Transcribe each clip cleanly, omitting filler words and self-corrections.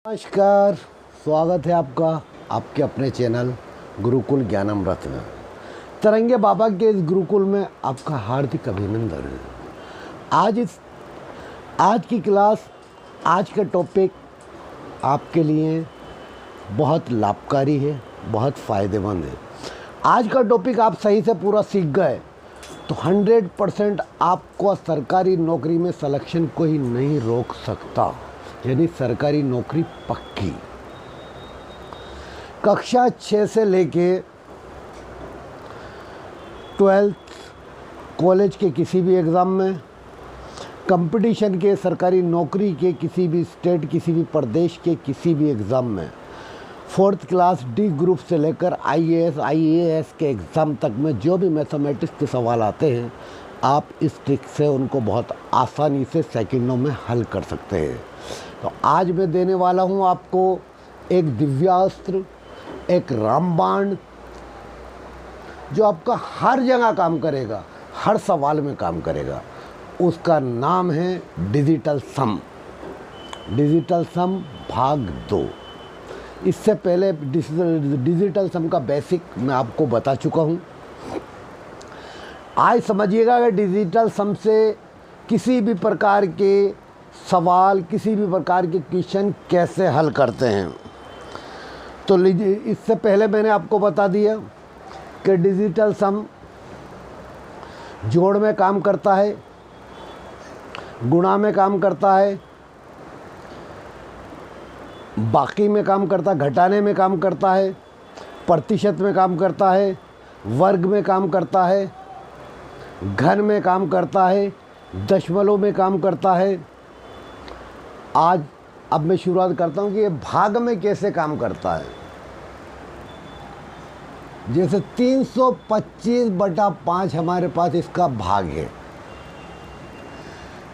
नमस्कार, स्वागत है आपका आपके अपने चैनल गुरुकुल ज्ञानामृत में। तरंगे बाबा के इस गुरुकुल में आपका हार्दिक अभिनंदन है। आज की क्लास, आज का टॉपिक आपके लिए बहुत लाभकारी है, बहुत फ़ायदेमंद है। आज का टॉपिक आप सही से पूरा सीख गए तो 100% आपको सरकारी नौकरी में सिलेक्शन कोई नहीं रोक सकता, यानी सरकारी नौकरी पक्की। कक्षा 6 से लेके 12th कॉलेज के किसी भी एग्ज़ाम में, कंपटीशन के सरकारी नौकरी के किसी भी स्टेट, किसी भी प्रदेश के किसी भी एग्ज़ाम में, 4th क्लास डी ग्रुप से लेकर IAS IAS के एग्ज़ाम तक में जो भी मैथमेटिक्स के सवाल आते हैं, आप इस ट्रिक से उनको बहुत आसानी से सेकंडों में हल कर सकते हैं। तो आज मैं देने वाला हूं आपको एक दिव्यास्त्र, एक रामबाण, जो आपका हर जगह काम करेगा, हर सवाल में काम करेगा। उसका नाम है डिजिटल सम। डिजिटल सम भाग 2। इससे पहले डिजिटल सम का बेसिक मैं आपको बता चुका हूं। आज समझिएगा कि डिजिटल सम से किसी भी प्रकार के सवाल, किसी भी प्रकार के क्वेश्चन कैसे हल करते हैं। तो लीजिए, इससे पहले मैंने आपको बता दिया कि डिजिटल सम जोड़ में काम करता है, गुणा में काम करता है, बाकी में काम करता है, घटाने में काम करता है, प्रतिशत में काम करता है, वर्ग में काम करता है, घन में काम करता है, दशमलव में काम करता है। अब मैं शुरुआत करता हूँ कि ये भाग में कैसे काम करता है। जैसे 325/5 हमारे पास इसका भाग है,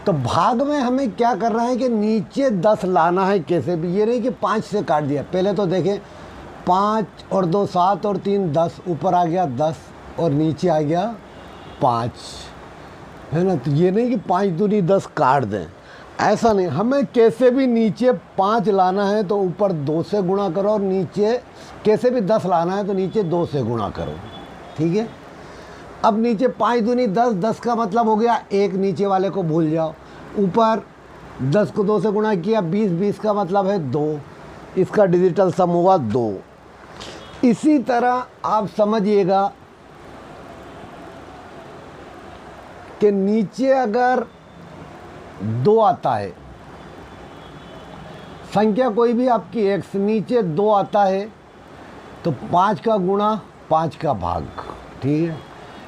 तो भाग में हमें क्या करना है कि नीचे 10 लाना है कैसे भी। ये नहीं कि 5 से काट दिया। पहले तो देखें, 5 और 2 7 और 3 10, ऊपर आ गया 10 और नीचे आ गया 5, है ना। तो ये नहीं कि 5 दूनी 10 काट दें, ऐसा नहीं। हमें कैसे भी नीचे 5 लाना है तो ऊपर 2 से गुणा करो, और नीचे कैसे भी 10 लाना है तो नीचे 2 से गुणा करो, ठीक है। अब नीचे 5 दूनी 10, 10 का मतलब हो गया 1, नीचे वाले को भूल जाओ। ऊपर 10 को 2 से गुणा किया, 20, 20 का मतलब है 2। इसका डिजिटल सम हुआ 2। इसी तरह आप समझिएगा कि नीचे अगर 2 आता है, संख्या कोई भी आपकी x, नीचे 2 आता है तो 5 का गुणा 5 का भाग, ठीक है।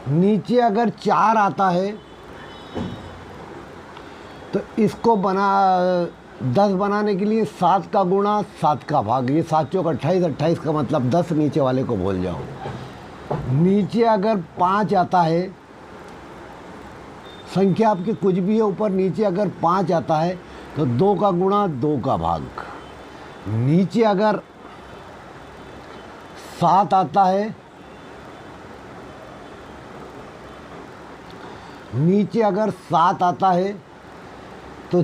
नीचे अगर 4 आता है तो इसको 10 बनाने के लिए 7 का गुणा 7 का भाग। ये 7 चौक 28, 28 का मतलब 10, नीचे वाले को भूल जाओ। नीचे अगर 5 आता है, संख्या आपकी कुछ भी है, ऊपर नीचे अगर 5 आता है तो 2 का गुणा 2 का भाग। नीचे अगर 7 आता है, नीचे अगर 7 आता है तो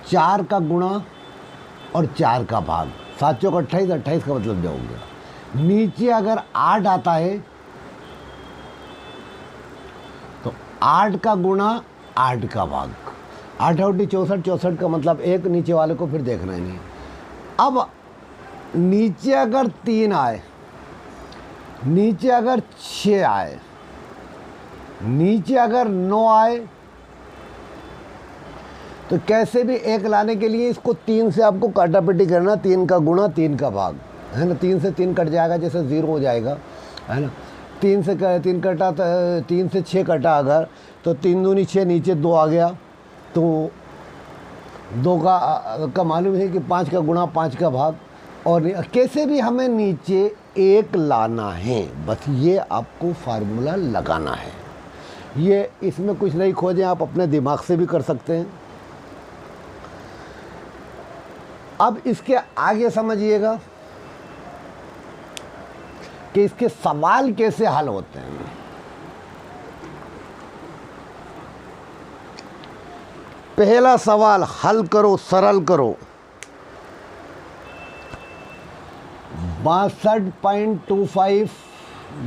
4 का गुणा और 4 का भाग। 7 चौक 28, 28 का मतलब जाऊँगा। नीचे अगर 8 आता है तो 8 का गुणा 8 का भाग। 8 8 64, 64 का मतलब 1, नीचे वाले को फिर देखना ही नहीं। अब नीचे अगर 3 आए, नीचे अगर 6 आए, नीचे अगर 9 आए, तो कैसे भी 1 लाने के लिए इसको 3 से आपको काटापीटी करना। 3 का गुणा 3 का भाग, है ना। 3 से 3 कट जाएगा, जैसे 0 हो जाएगा, है ना। 3 से 3 कटा, 3 से 6 कटा अगर, तो 3 दूनी 6, नीचे 2 आ गया। तो 2 का मालूम है कि 5 का गुणा 5 का भाग। और कैसे भी हमें नीचे 1 लाना है, बस ये आपको फार्मूला लगाना है। ये इसमें कुछ नहीं खोजें, आप अपने दिमाग से भी कर सकते हैं। अब इसके आगे समझिएगा कि इसके सवाल कैसे हल होते हैं। पहला सवाल हल करो, सरल करो। 62.25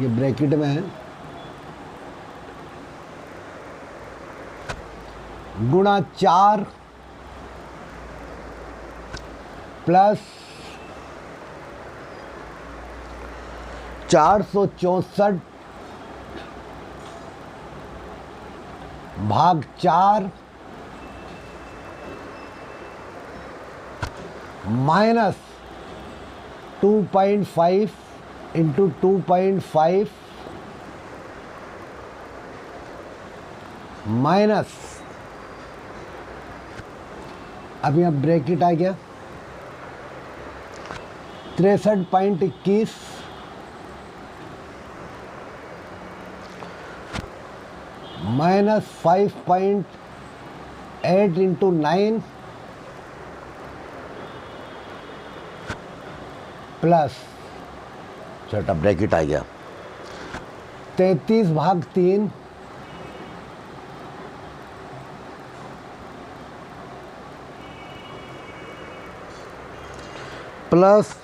ये ब्रैकेट में है गुणा 4 प्लस 464 भाग 4 माइनस 2.5 इंटू 2.5 माइनस, अब यहाँ ब्रैकेट आ गया 63.21 माइनस 5.8 इंटू 9 प्लस छोटा ब्रैकेट आ गया 33 भाग 3 प्लस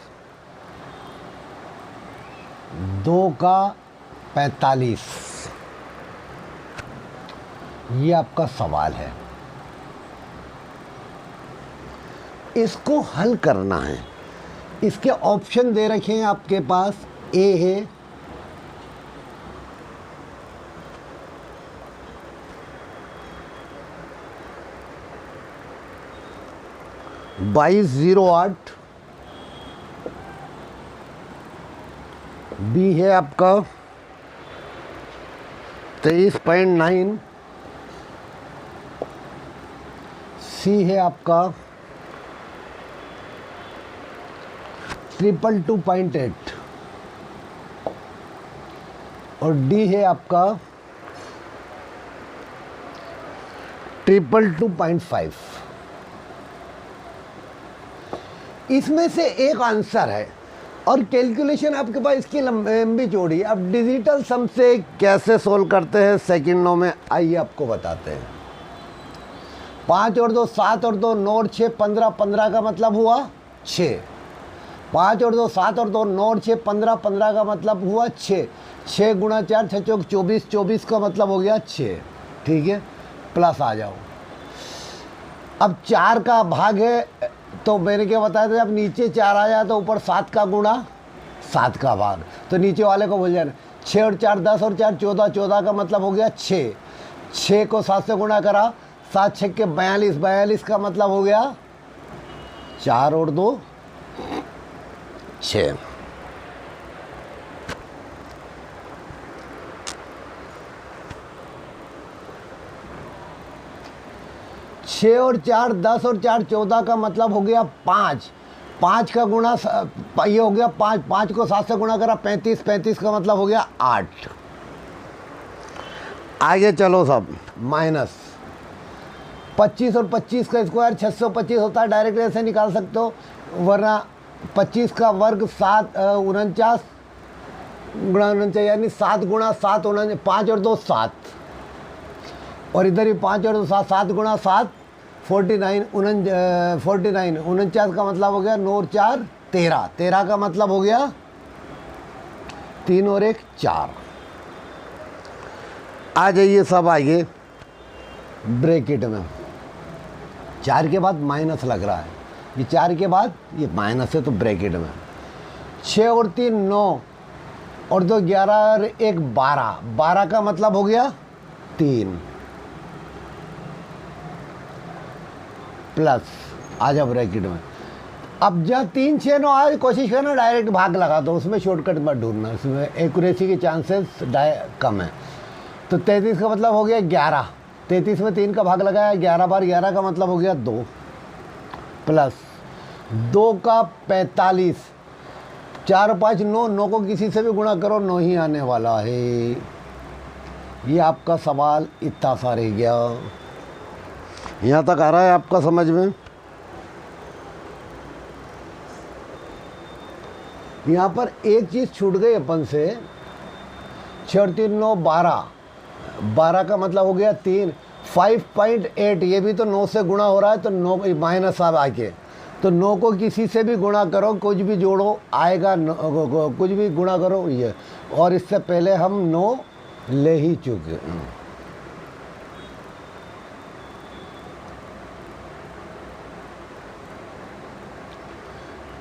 2 का 45। ये आपका सवाल है, इसको हल करना है। इसके ऑप्शन दे रखे हैं आपके पास, ए है 2208, बी है आपका 23.9, सी है आपका 222.8 और डी है आपका 222.5। इसमें से एक आंसर है और कैलकुलेशन आपके पास इसकी लंबी चौड़ी। अब डिजिटल सम से कैसे सोल्व करते हैं सेकंडों में, आइए आपको बताते हैं। 5 और 2 7 और 2 9 और 6 15, 15 का मतलब हुआ 6। 5 और 2 7 और 2 9 और 6 15, 15 का मतलब हुआ 6। 6 गुणा 4 6 चौक 24, 24 का मतलब हो गया 6। ठीक है, प्लस आ जाओ। अब 4 का भाग है तो मैंने क्या बताया था, जब नीचे 4 आ जाए तो ऊपर 7 का गुणा 7 का भाग, तो नीचे वाले को भूल जाना। 6 और 4 10 और 4 14, 14 का मतलब हो गया 6। 6 को 7 से गुणा करा, 7 6 के 42, 42 का मतलब हो गया 4 और 2 6। छः और 4 10 और 4 14 का मतलब हो गया 5। 5 का गुणा ये हो गया 5। 5 को 7 से गुणा करा 35, 35 का मतलब हो गया 8। आगे चलो सब, माइनस 25 और 25 का स्क्वायर 625 होता है, डायरेक्ट ऐसे निकाल सकते हो, वरना 25 का वर्ग 7 49 गुणा 49 यानी 7 गुणा 7 5 और 2 7 और इधर ही 5 और 2 7, 7 गुणा 7 49 49 का मतलब हो गया 9 और 4 13, 13 का मतलब हो गया 3 और 1 4। आ जाइए सब आइए ब्रैकेट में। 4 के बाद माइनस लग रहा है, ये 4 के बाद ये माइनस है तो ब्रैकेट में। 6 और 3 9 और 2 11 और 1 12, 12 का मतलब हो गया 3 प्लस आ जा ब्रैकेट में। अब जब 3 6 9 आए कोशिश करना डायरेक्ट भाग लगा दो, उसमें शॉर्टकट मत ढूंढना, उसमें एक्यूरेसी के चांसेस कम है। तो 33 का मतलब हो गया 11, 33 में 3 का भाग लगाया, 11 बार 11 का मतलब हो गया 2 प्लस 2 का 45, 4 5 9, 9 को किसी से भी गुणा करो 9 ही आने वाला है। ये आपका सवाल इतना सा रह गया। यहाँ तक आ रहा है आपका समझ में? यहाँ पर एक चीज़ छूट गई अपन से, 6 और 3 9 12, 12 का मतलब हो गया 3। 5.8 ये भी तो 9 से गुणा हो रहा है तो 9 माइनस अब आके तो 9 को किसी से भी गुणा करो, कुछ भी जोड़ो आएगा, कुछ भी गुणा करो ये, और इससे पहले हम 9 ले ही चुके।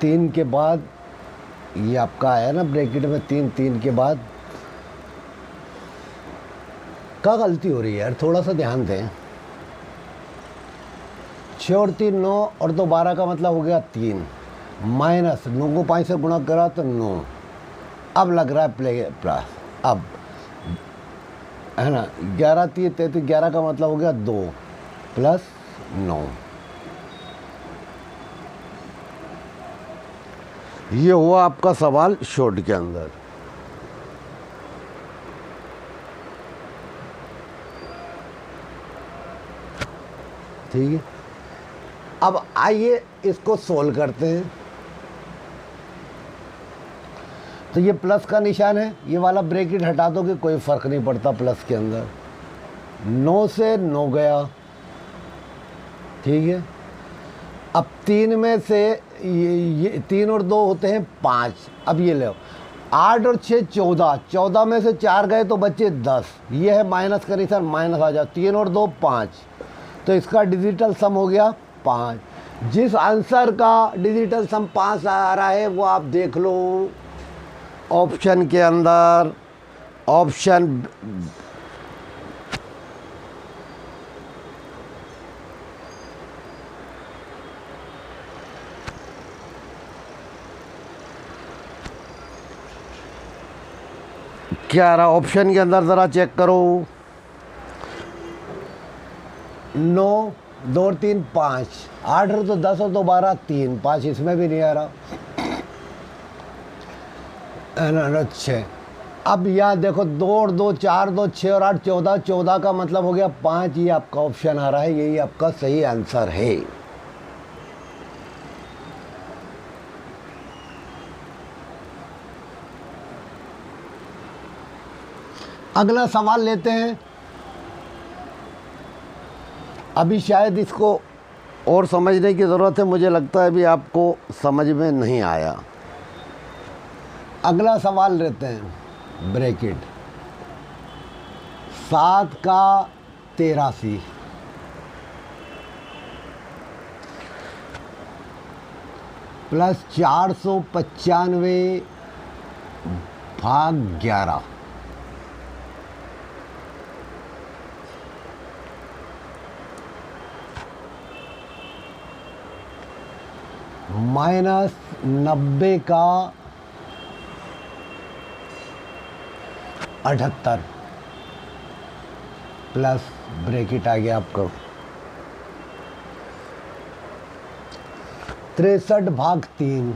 3 के बाद ये आपका आया ना ब्रैकेट में 3 के बाद क्या गलती हो रही है यार, थोड़ा सा ध्यान दें। 6 और 3 9 और 2 12 का मतलब हो गया 3, माइनस 9 को 5 से गुणा करा तो 9। अब लग रहा है प्लस, अब है ना 11 3 33, 11 का मतलब हो गया 2 प्लस 9। ये हुआ आपका सवाल शॉर्ट के अंदर। ठीक है, अब आइए इसको सोल्व करते हैं। तो ये प्लस का निशान है, ये वाला ब्रैकेट हटा दोगे कोई फर्क नहीं पड़ता प्लस के अंदर। 9 से 9 गया, ठीक है। अब 3 में से ये 3 और 2 होते हैं 5। अब ये लो 8 और 6 14, 14 में से 4 गए तो बच्चे 10। ये है माइनस का निशान, माइनस आ जाओ। 3 और 2 5, तो इसका डिजिटल सम हो गया 5। जिस आंसर का डिजिटल सम 5 आ रहा है वो आप देख लो ऑप्शन के अंदर, ऑप्शन क्या आ रहा ऑप्शन के अंदर, ज़रा चेक करो। 9 2 और 3 5, 8 और 2 10 और 2 12 3, 5 इसमें भी नहीं आ रहा है ना 6। अब यहाँ देखो 2 और 2 4, 2 6 और 8 14, 14 का मतलब हो गया 5। ये आपका ऑप्शन आ रहा है, यही आपका सही आंसर है। अगला सवाल लेते हैं। अभी शायद इसको और समझने की ज़रूरत है, मुझे लगता है अभी आपको समझ में नहीं आया। अगला सवाल लेते हैं, ब्रैकेट 7 का 83 प्लस 495 भाग 11 माइनस 90 का 78 प्लस ब्रैकेट आ गया आपका 63 भाग 3।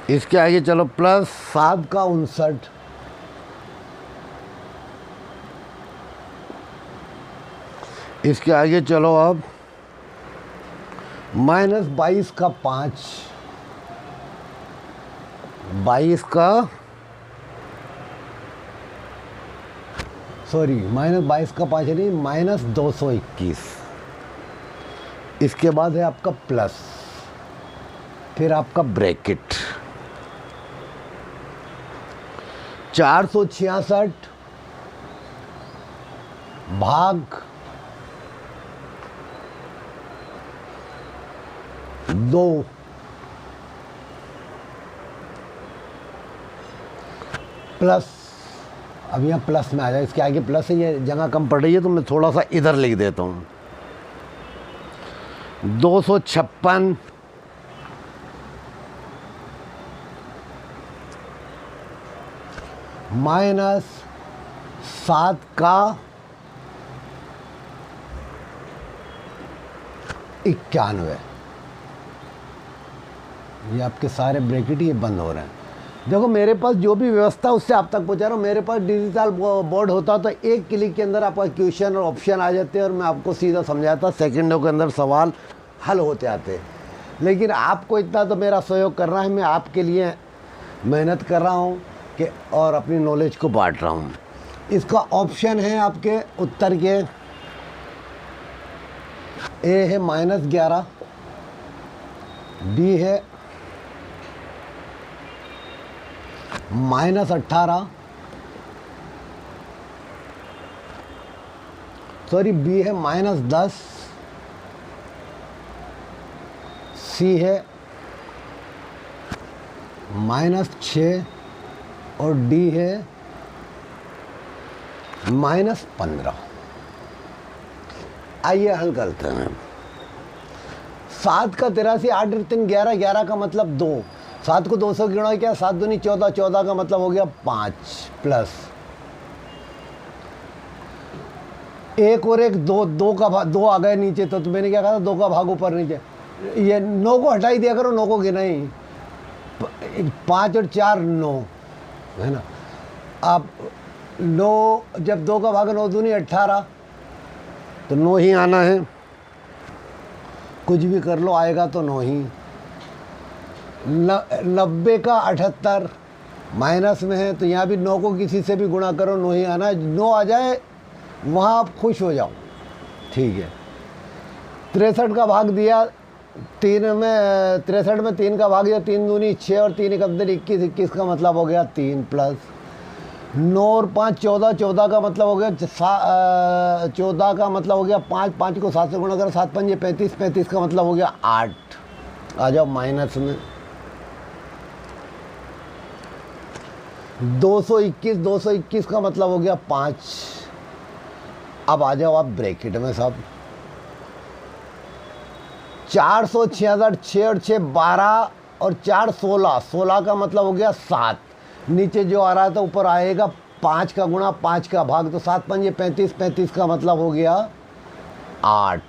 इसके आगे चलो प्लस 7 का 59, इसके आगे चलो अब माइनस 22 का 5, 22 का सॉरी माइनस 22 का 5 नहीं, माइनस 221। इसके बाद है आपका प्लस, फिर आपका ब्रैकेट 466 भाग 2 प्लस, अब यहाँ प्लस में आ जाए, इसके आगे प्लस है, ये जगह कम पड़ रही है तो मैं थोड़ा सा इधर लिख देता हूँ। 256 माइनस 7 का 91। ये आपके सारे ब्रैकेट ये बंद हो रहे हैं। देखो मेरे पास जो भी व्यवस्था उससे आप तक पहुंचा रहा हूँ। मेरे पास डिजिटल बोर्ड होता तो एक क्लिक के अंदर आपका क्वेश्चन और ऑप्शन आ जाते हैं और मैं आपको सीधा समझाता, सेकंडों के अंदर सवाल हल होते आते। लेकिन आपको इतना तो मेरा सहयोग कर रहा है, मैं आपके लिए मेहनत कर रहा हूँ कि और अपनी नॉलेज को बांट रहा हूँ। इसका ऑप्शन है आपके उत्तर के ए है -11, बी है -18, सॉरी बी है -10, सी है -6 और डी है -15। आइए हल करते हैं। 7 का 83, 8 और 3 11, 11 का मतलब 2, 7 को 2 से गिना क्या, 7 दूनी 14, 14 का मतलब हो गया 5 प्लस 1 और 1 2, 2 का भाग 2 आ गए नीचे, तो मैंने क्या कहा था 2 का भाग ऊपर नीचे, ये 9 को हटा ही दिया करो, 9 को गिना ही, 5 और 4 9 है ना। आप 9 जब 2 का भाग 9 दूनी 18, तो 9 ही आना है, कुछ भी कर लो आएगा तो 9 ही। 90 का 78 माइनस में है, तो यहाँ भी 9 को किसी से भी गुणा करो 9 ही आना है, 9 आ जाए वहाँ आप खुश हो जाओ, ठीक है। 63 का भाग दिया 3 में, 63 में 3 का भाग दिया, 3 दूनी 6 और 3 इकहत्तर 21, 21 का मतलब हो गया 3 प्लस 9 और 5 14, 14 का मतलब हो गया 14 का मतलब हो गया 5, 5 को 7 से गुणा करो, 7 5 35, 35 का मतलब हो गया 8। आ जाओ माइनस में, 221, 221 का मतलब हो गया 5। अब आ जाओ आप ब्रैकेट में सब, 466, 6 और 6 12 और 4 16, 16 का मतलब हो गया 7, नीचे जो आ रहा है तो ऊपर आएगा 5 का गुणा 5 का भाग, तो 7 5 35, 35 का मतलब हो गया 8।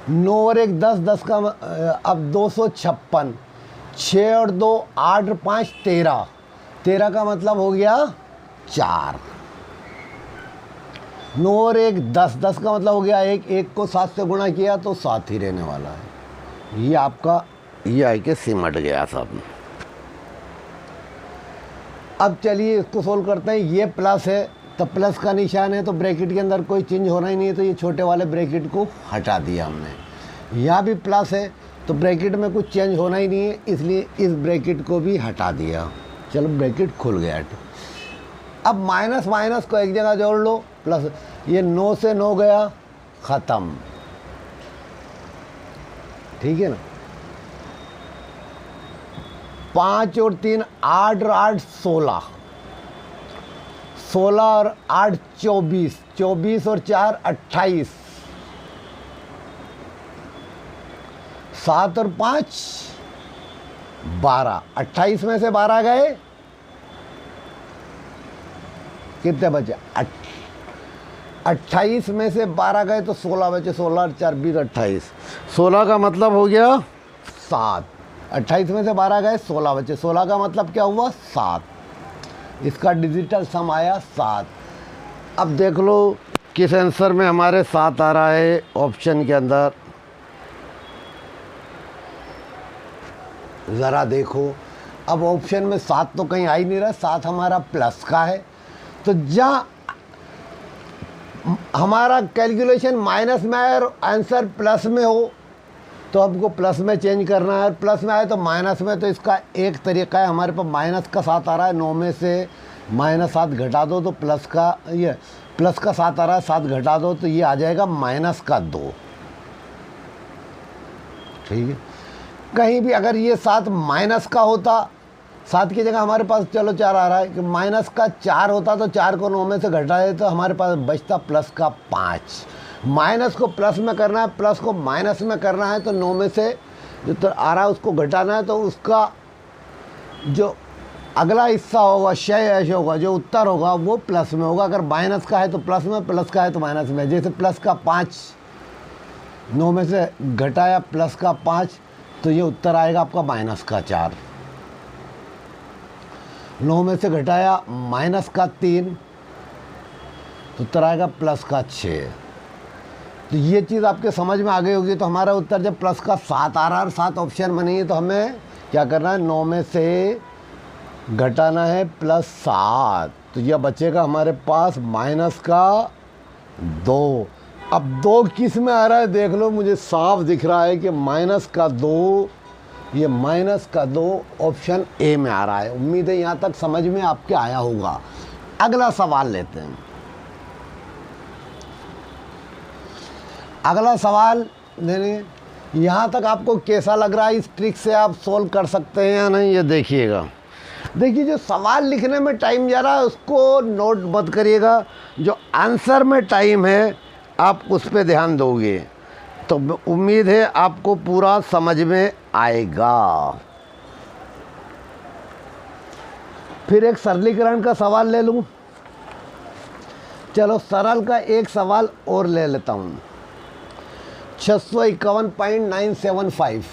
नौ और 1 10, 10 का अब 256, 6 और 2 8 और 5 13, 13 का मतलब हो गया 4। 9 और 1 10, 10 का मतलब हो गया 1, 1 को 7 से गुणा किया तो 7 ही रहने वाला है। ये आपका ये आई के सिमट गया सब। अब चलिए इसको सोल्व करते हैं। ये प्लस है तो प्लस का निशान है तो ब्रैकेट के अंदर कोई चेंज होना ही नहीं है, तो ये छोटे वाले ब्रैकेट को हटा दिया हमने। यहाँ भी प्लस है तो ब्रैकेट में कुछ चेंज होना ही नहीं है, इसलिए इस ब्रैकेट को भी हटा दिया। चलो ब्रैकेट खुल गया। अब माइनस माइनस को एक जगह जोड़ लो, प्लस ये 9 से 9 गया, ख़त्म, ठीक है ना। 5 और 3 8 और 8 16, 16 और 8 24, 24 और 4 28, 7 और 5 12, 28 में से 12 गए, कितने बचे? 28 में से 12 गए तो 16 बचे, 16 और 4 20 28, 16 का मतलब हो गया 7। 28 में से 12 गए, 16 बचे, 16 का मतलब क्या हुआ? 7। इसका डिजिटल सम आया 7। अब देख लो किस आंसर में हमारे 7 आ रहा है ऑप्शन के अंदर, ज़रा देखो। अब ऑप्शन में 7 तो कहीं आ ही नहीं रहा, 7 हमारा प्लस का है, तो जहाँ हमारा कैलकुलेशन माइनस में आए और आंसर प्लस में हो तो हमको प्लस में चेंज करना है, और प्लस में आए तो माइनस में। तो इसका एक तरीका है, हमारे पास माइनस का 7 आ रहा है, 9 में से -7 घटा दो तो प्लस का, ये प्लस का 7 आ रहा है, 7 घटा दो तो ये आ जाएगा -2, ठीक है। कहीं भी अगर ये 7 माइनस का होता, 7 की जगह हमारे पास चलो 4 आ रहा है, कि माइनस का 4 होता तो 4 को 9 में से घटा दे तो हमारे पास बचता प्लस का 5। माइनस को प्लस में करना है, प्लस को माइनस में करना है, तो 9 में से जो तो आ रहा है उसको घटाना है, तो उसका जो अगला हिस्सा होगा, शेष ऐसे होगा, जो उत्तर होगा वो प्लस में होगा। अगर माइनस का है तो प्लस में, प्लस का है तो माइनस में। जैसे प्लस का 5 9 में से घटाया प्लस का 5, तो ये उत्तर आएगा आपका माइनस का 4। 9 में से घटाया माइनस का 3, तो उत्तर आएगा प्लस का 6। तो ये चीज़ आपके समझ में आ गई होगी। तो हमारा उत्तर जब प्लस का 7 आ रहा है और 7 ऑप्शन में नहीं है, तो हमें क्या करना है? 9 में से घटाना है +7। तो यह बचेगा हमारे पास माइनस का 2। अब 2 किस में आ रहा है देख लो, मुझे साफ दिख रहा है कि माइनस का 2, ये माइनस का 2 ऑप्शन ए में आ रहा है। उम्मीद है यहाँ तक समझ में आपके आया होगा। अगला सवाल लेते हैं। अगला सवाल लेने, यहाँ तक आपको कैसा लग रहा है? इस ट्रिक से आप सोल्व कर सकते हैं या नहीं, ये देखिएगा। देखिए, जो सवाल लिखने में टाइम जा रहा है उसको नोट मत करिएगा, जो आंसर में टाइम है आप उस पर ध्यान दोगे तो उम्मीद है आपको पूरा समझ में आएगा। फिर एक सरलीकरण का सवाल ले लूँ। चलो सरल का एक सवाल और ले लेता हूँ। 651.975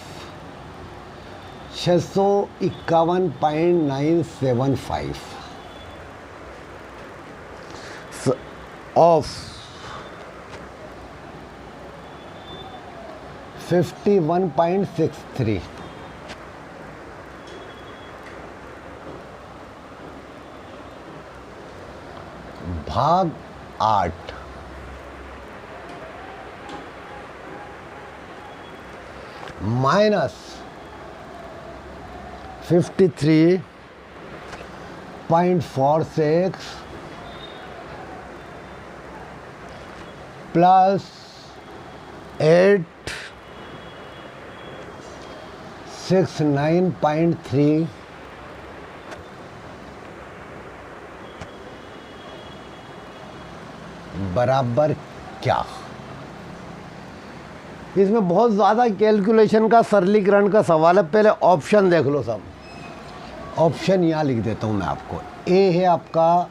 651.975 ऑफ 51.63 भाग 8 माइनस 53.46 प्लस 869.3 बराबर क्या? इसमें बहुत ज़्यादा कैलकुलेशन का सरलीकरण का सवाल है। पहले ऑप्शन देख लो सब। ऑप्शन यहाँ लिख देता हूँ मैं आपको। ए है आपका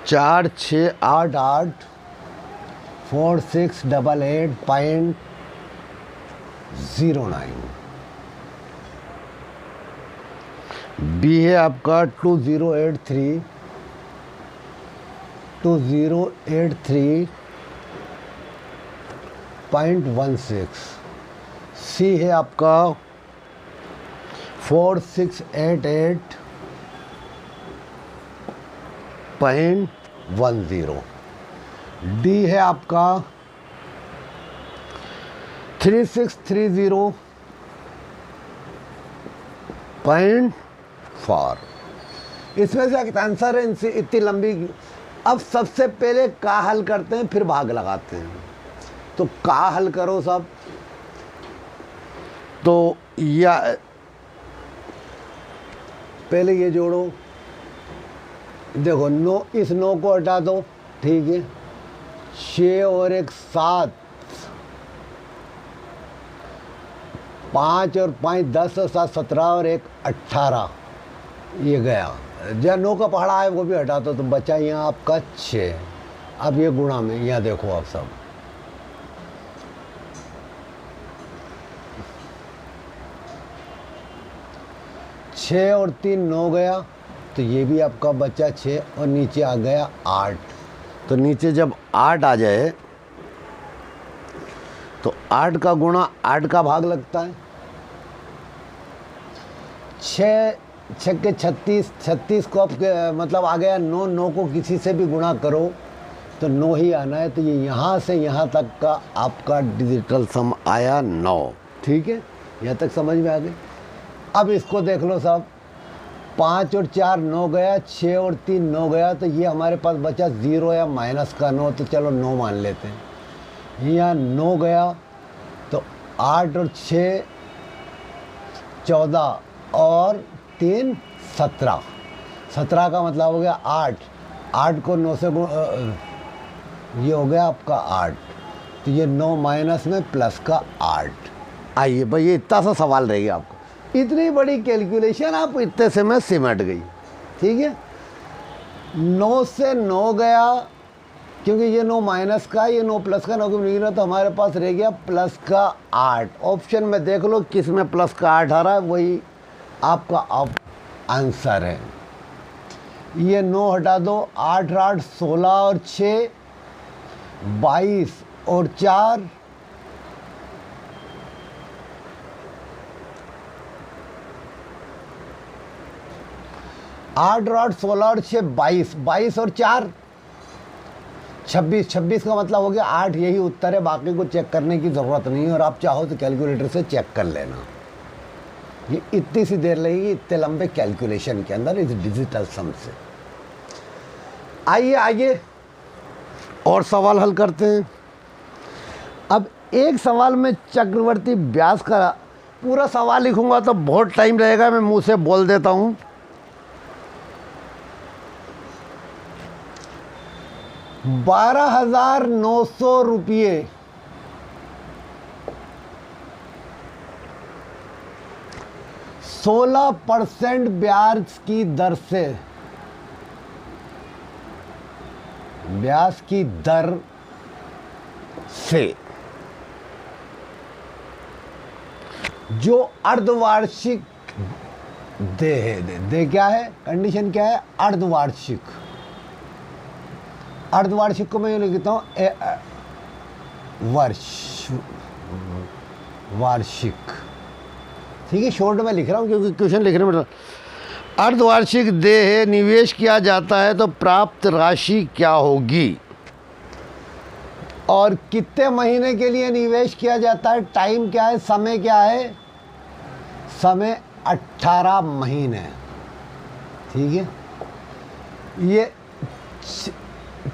4688.09। बी है आपका 2083.16। सी है आपका 4688.10। डी है आपका 3630.4। इसमें से एक आंसर है, इनसे इतनी लंबी। अब सबसे पहले का हल करते हैं, फिर भाग लगाते हैं। तो का हल करो सब। तो या पहले ये जोड़ो, देखो 9, इस 9 को हटा दो, ठीक है। 6 और 1 7, 5 और 5 10 और 7 17 और 1 18, ये गया। जहाँ 9 का पहाड़ा है वो भी हटा दो, तो बचा यहाँ आपका 6। अब ये गुणा में यहाँ देखो आप सब, छः और 3 9 गया, तो ये भी आपका बचा 6 और नीचे आ गया 8। तो नीचे जब 8 आ जाए तो 8 का गुणा 8 का भाग लगता है। 6 के 36, 36 को आप मतलब आ गया 9। 9 को किसी से भी गुणा करो तो 9 ही आना है। तो ये यहाँ से यहाँ तक का आपका डिजिटल सम आया 9। ठीक है, यहाँ तक समझ में आ गई। अब इसको देख लो साहब, 5 और 4 9 गया, 6 और 3 9 गया, तो ये हमारे पास बचा 0 या माइनस का 9। तो चलो 9 मान लेते हैं। यहाँ 9 गया तो 8 और 6 14 और 3 17। 17 का मतलब हो गया 8। 8 को 9 से ये हो गया आपका 8। तो ये 9 माइनस में प्लस का 8। आइए भाई, ये इतना सा सवाल रहेगा आपको। इतनी बड़ी कैलकुलेशन आप इतने से में सिमट गई। ठीक है, 9 से 9 गया, क्योंकि ये 9 माइनस का, ये 9 प्लस का, 9 को नहीं, तो हमारे पास रह गया प्लस का 8। ऑप्शन में देख लो किस में प्लस का 8 आ रहा है, वही आपका आंसर है। ये 9 हटा दो, 8 8 16 और 6 22 और 4 8 8 और 8 16 और 6 22, 22 और 4 26, 26 का मतलब हो गया 8, यही उत्तर है। बाकी को चेक करने की ज़रूरत नहीं है, और आप चाहो तो कैलकुलेटर से चेक कर लेना। ये इतनी सी देर लगेगी इतने लंबे कैलकुलेशन के अंदर इस डिजिटल सम से। आइए आगे और सवाल हल करते हैं। अब एक सवाल में चक्रवर्ती ब्यास का पूरा सवाल लिखूंगा तो बहुत टाइम लगेगा, मैं मुंह से बोल देता हूं। ₹12,900 16% ब्याज की दर से, ब्याज की दर से जो अर्धवार्षिक दे है, दे क्या है, कंडीशन क्या है, अर्धवार्षिक। अर्धवार्षिक को मैं ये लिखता हूँ वार्षिक, ठीक है, शॉर्ट में लिख रहा हूँ क्योंकि क्वेश्चन लिखने में। अर्धवार्षिक देय निवेश किया जाता है तो प्राप्त राशि क्या होगी, और कितने महीने के लिए निवेश किया जाता है, टाइम क्या है, समय क्या है, समय 18 महीने, ठीक है। ये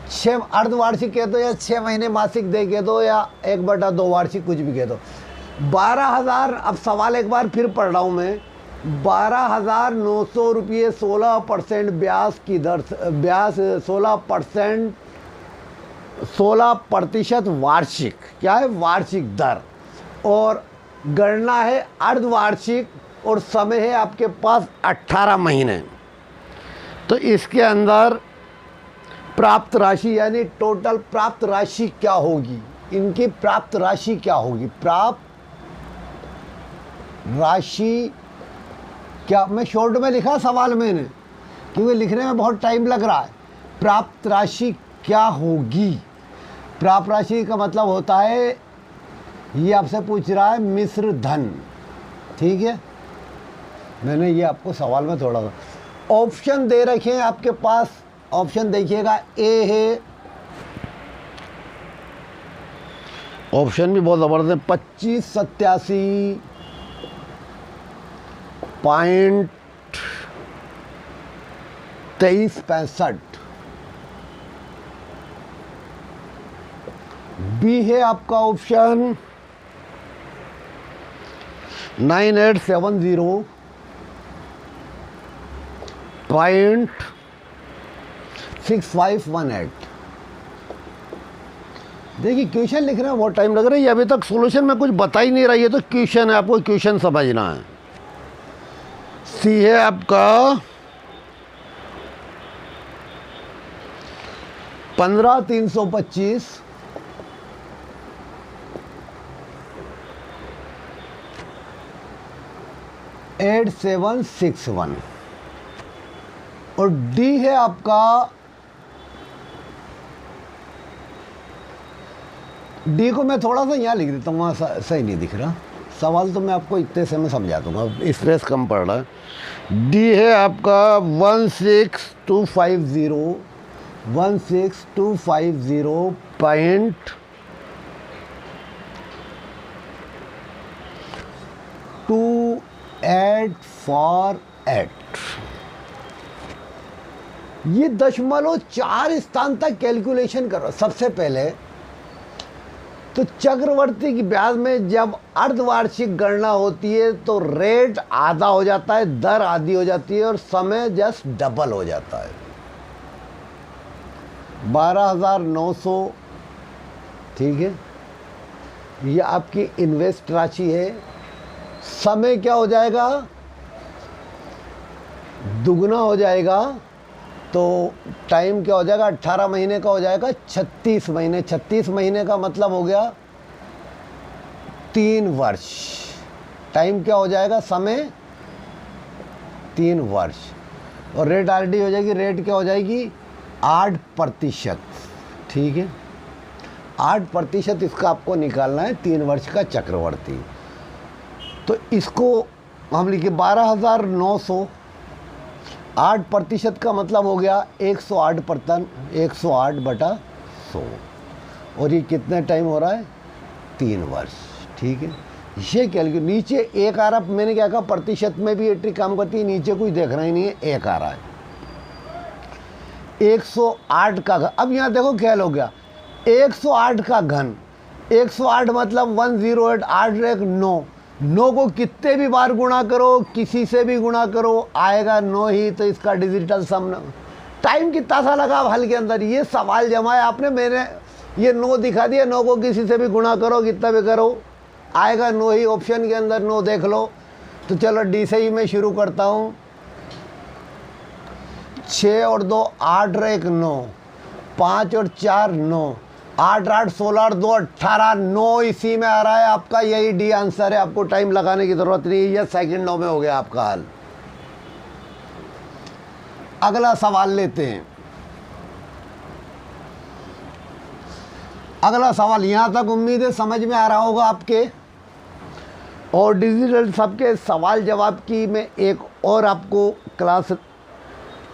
6 अर्धवार्षिक कह दो या 6 महीने मासिक दे कह दो या 1/2 वार्षिक, कुछ भी कह दो। 12,000, अब सवाल एक बार फिर पढ़ रहा हूँ मैं। ₹12,900 16% ब्याज की दर, ब्याज 16% वार्षिक, क्या है, वार्षिक दर, और गणना है अर्धवार्षिक, और समय है आपके पास 18 महीने। तो इसके अंदर प्राप्त राशि यानी टोटल प्राप्त राशि क्या होगी, इनकी प्राप्त राशि क्या होगी, प्राप्त राशि क्या, मैं शॉर्ट में लिखा सवाल मैंने क्योंकि लिखने में बहुत टाइम लग रहा है। प्राप्त राशि क्या होगी, प्राप्त राशि का मतलब होता है, ये आपसे पूछ रहा है मिश्र धन, ठीक है। मैंने ये आपको सवाल में थोड़ा ऑप्शन दे रखे हैं आपके पास। ऑप्शन देखिएगा, ए है, ऑप्शन भी बहुत ज़बरदस्त है, 2587.2365। बी है आपका ऑप्शन 9870.6518। देखिए क्वेश्चन लिखने में बहुत टाइम लग रहा है, ये अभी तक सॉल्यूशन में कुछ बता ही नहीं रही है, तो क्वेश्चन है, आपको क्वेश्चन समझना है। सी है आपका 15,325 8761, और डी है आपका, डी को मैं थोड़ा सा यहाँ लिख देता हूँ, वहाँ सही नहीं दिख रहा सवाल, तो मैं आपको इतने से मैं समझा दूंगा, स्ट्रेस कम पड़ रहा है। डी है आपका 16250.2848। ये 0.4 स्थान तक कैलकुलेशन करो। सबसे पहले तो चक्रवर्ती की ब्याज में जब अर्धवार्षिक गणना होती है तो रेट आधा हो जाता है, दर आधी हो जाती है, और समय जस्ट डबल हो जाता है। 12,900, ठीक है, ये आपकी इन्वेस्ट राशि है। समय क्या हो जाएगा, दुगना हो जाएगा, तो टाइम क्या हो जाएगा, 18 महीने का हो जाएगा 36 महीने। 36 महीने का मतलब हो गया 3 वर्ष। टाइम क्या हो जाएगा, समय 3 वर्ष, और रेट आरडी हो जाएगी, रेट क्या हो जाएगी 8%, ठीक है। 8% इसका आपको निकालना है, 3 वर्ष का चक्रवर्ती। तो इसको हम लिखे 12,900 8% का मतलब हो गया 108%, 108/100। और ये कितने टाइम हो रहा है? 3 वर्ष। ठीक है, ये कैलकुलेट। नीचे 1 आ रहा, मैंने क्या कहा प्रतिशत में भी ये ट्रिक काम करती है। नीचे कुछ देखना ही नहीं है, 1 आ रहा है। 108 का घन। अब यहाँ देखो क्या हो गया, 108 का घन। 108 मतलब 108, 8 एक 9। 9 को कितने भी बार गुणा करो, किसी से भी गुणा करो, आएगा 9 ही। तो इसका डिजिटल सम। टाइम कितना सा लगा अब हल के अंदर? ये सवाल जमाए आपने, मैंने ये 9 दिखा दिया। 9 को किसी से भी गुणा करो, कितना भी करो, आएगा 9 ही। ऑप्शन के अंदर 9 देख लो। तो चलो डी से ही मैं शुरू करता हूँ। 6 और 2 8 और 1 9, 5 और 4 9, 8 8 16 और 2 18, 9 इसी में आ रहा है आपका। यही डी आंसर है, आपको टाइम लगाने की ज़रूरत नहीं है। यह सेकंडों में हो गया आपका हल। अगला सवाल लेते हैं। अगला सवाल यहाँ तक उम्मीद है समझ में आ रहा होगा आपके। और डिजिटल सबके सवाल जवाब की मैं एक और आपको क्लास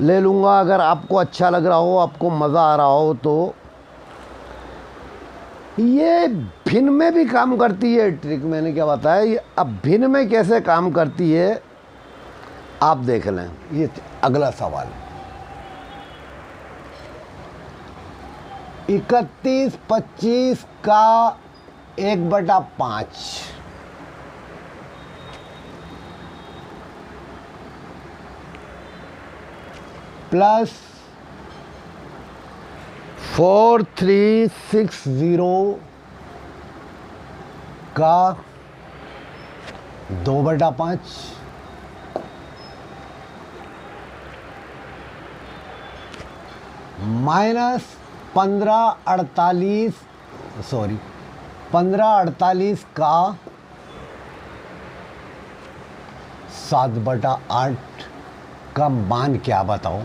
ले लूँगा। अगर आपको अच्छा लग रहा हो, आपको मज़ा आ रहा हो, तो ये भिन्न में भी काम करती है ट्रिक। मैंने क्या बताया, ये अब भिन्न में कैसे काम करती है आप देख लें। ये अगला सवाल 31/25 का 1/5 प्लस 4360 का 2/5 माइनस 1548 का 7/8 का मान क्या बताओ?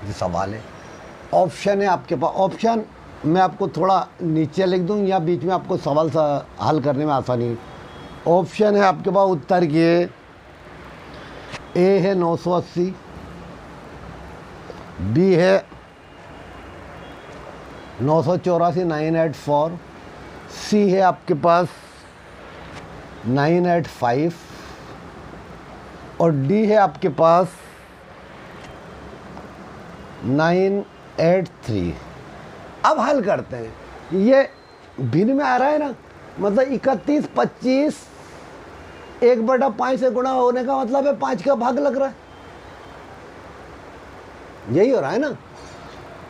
ये सवाल है। ऑप्शन है आपके पास। ऑप्शन मैं आपको थोड़ा नीचे लिख दूं या बीच में, आपको सवाल सा हल करने में आसानी। ऑप्शन है आपके पास उत्तर के। ए है 980, बी है 984 984, सी है आपके पास 985 और डी है आपके पास 983। अब हल करते हैं। ये भिन्न में आ रहा है ना, मतलब 31/25 1/5 से गुणा होने का मतलब है 5 का भाग लग रहा है। यही हो रहा है ना।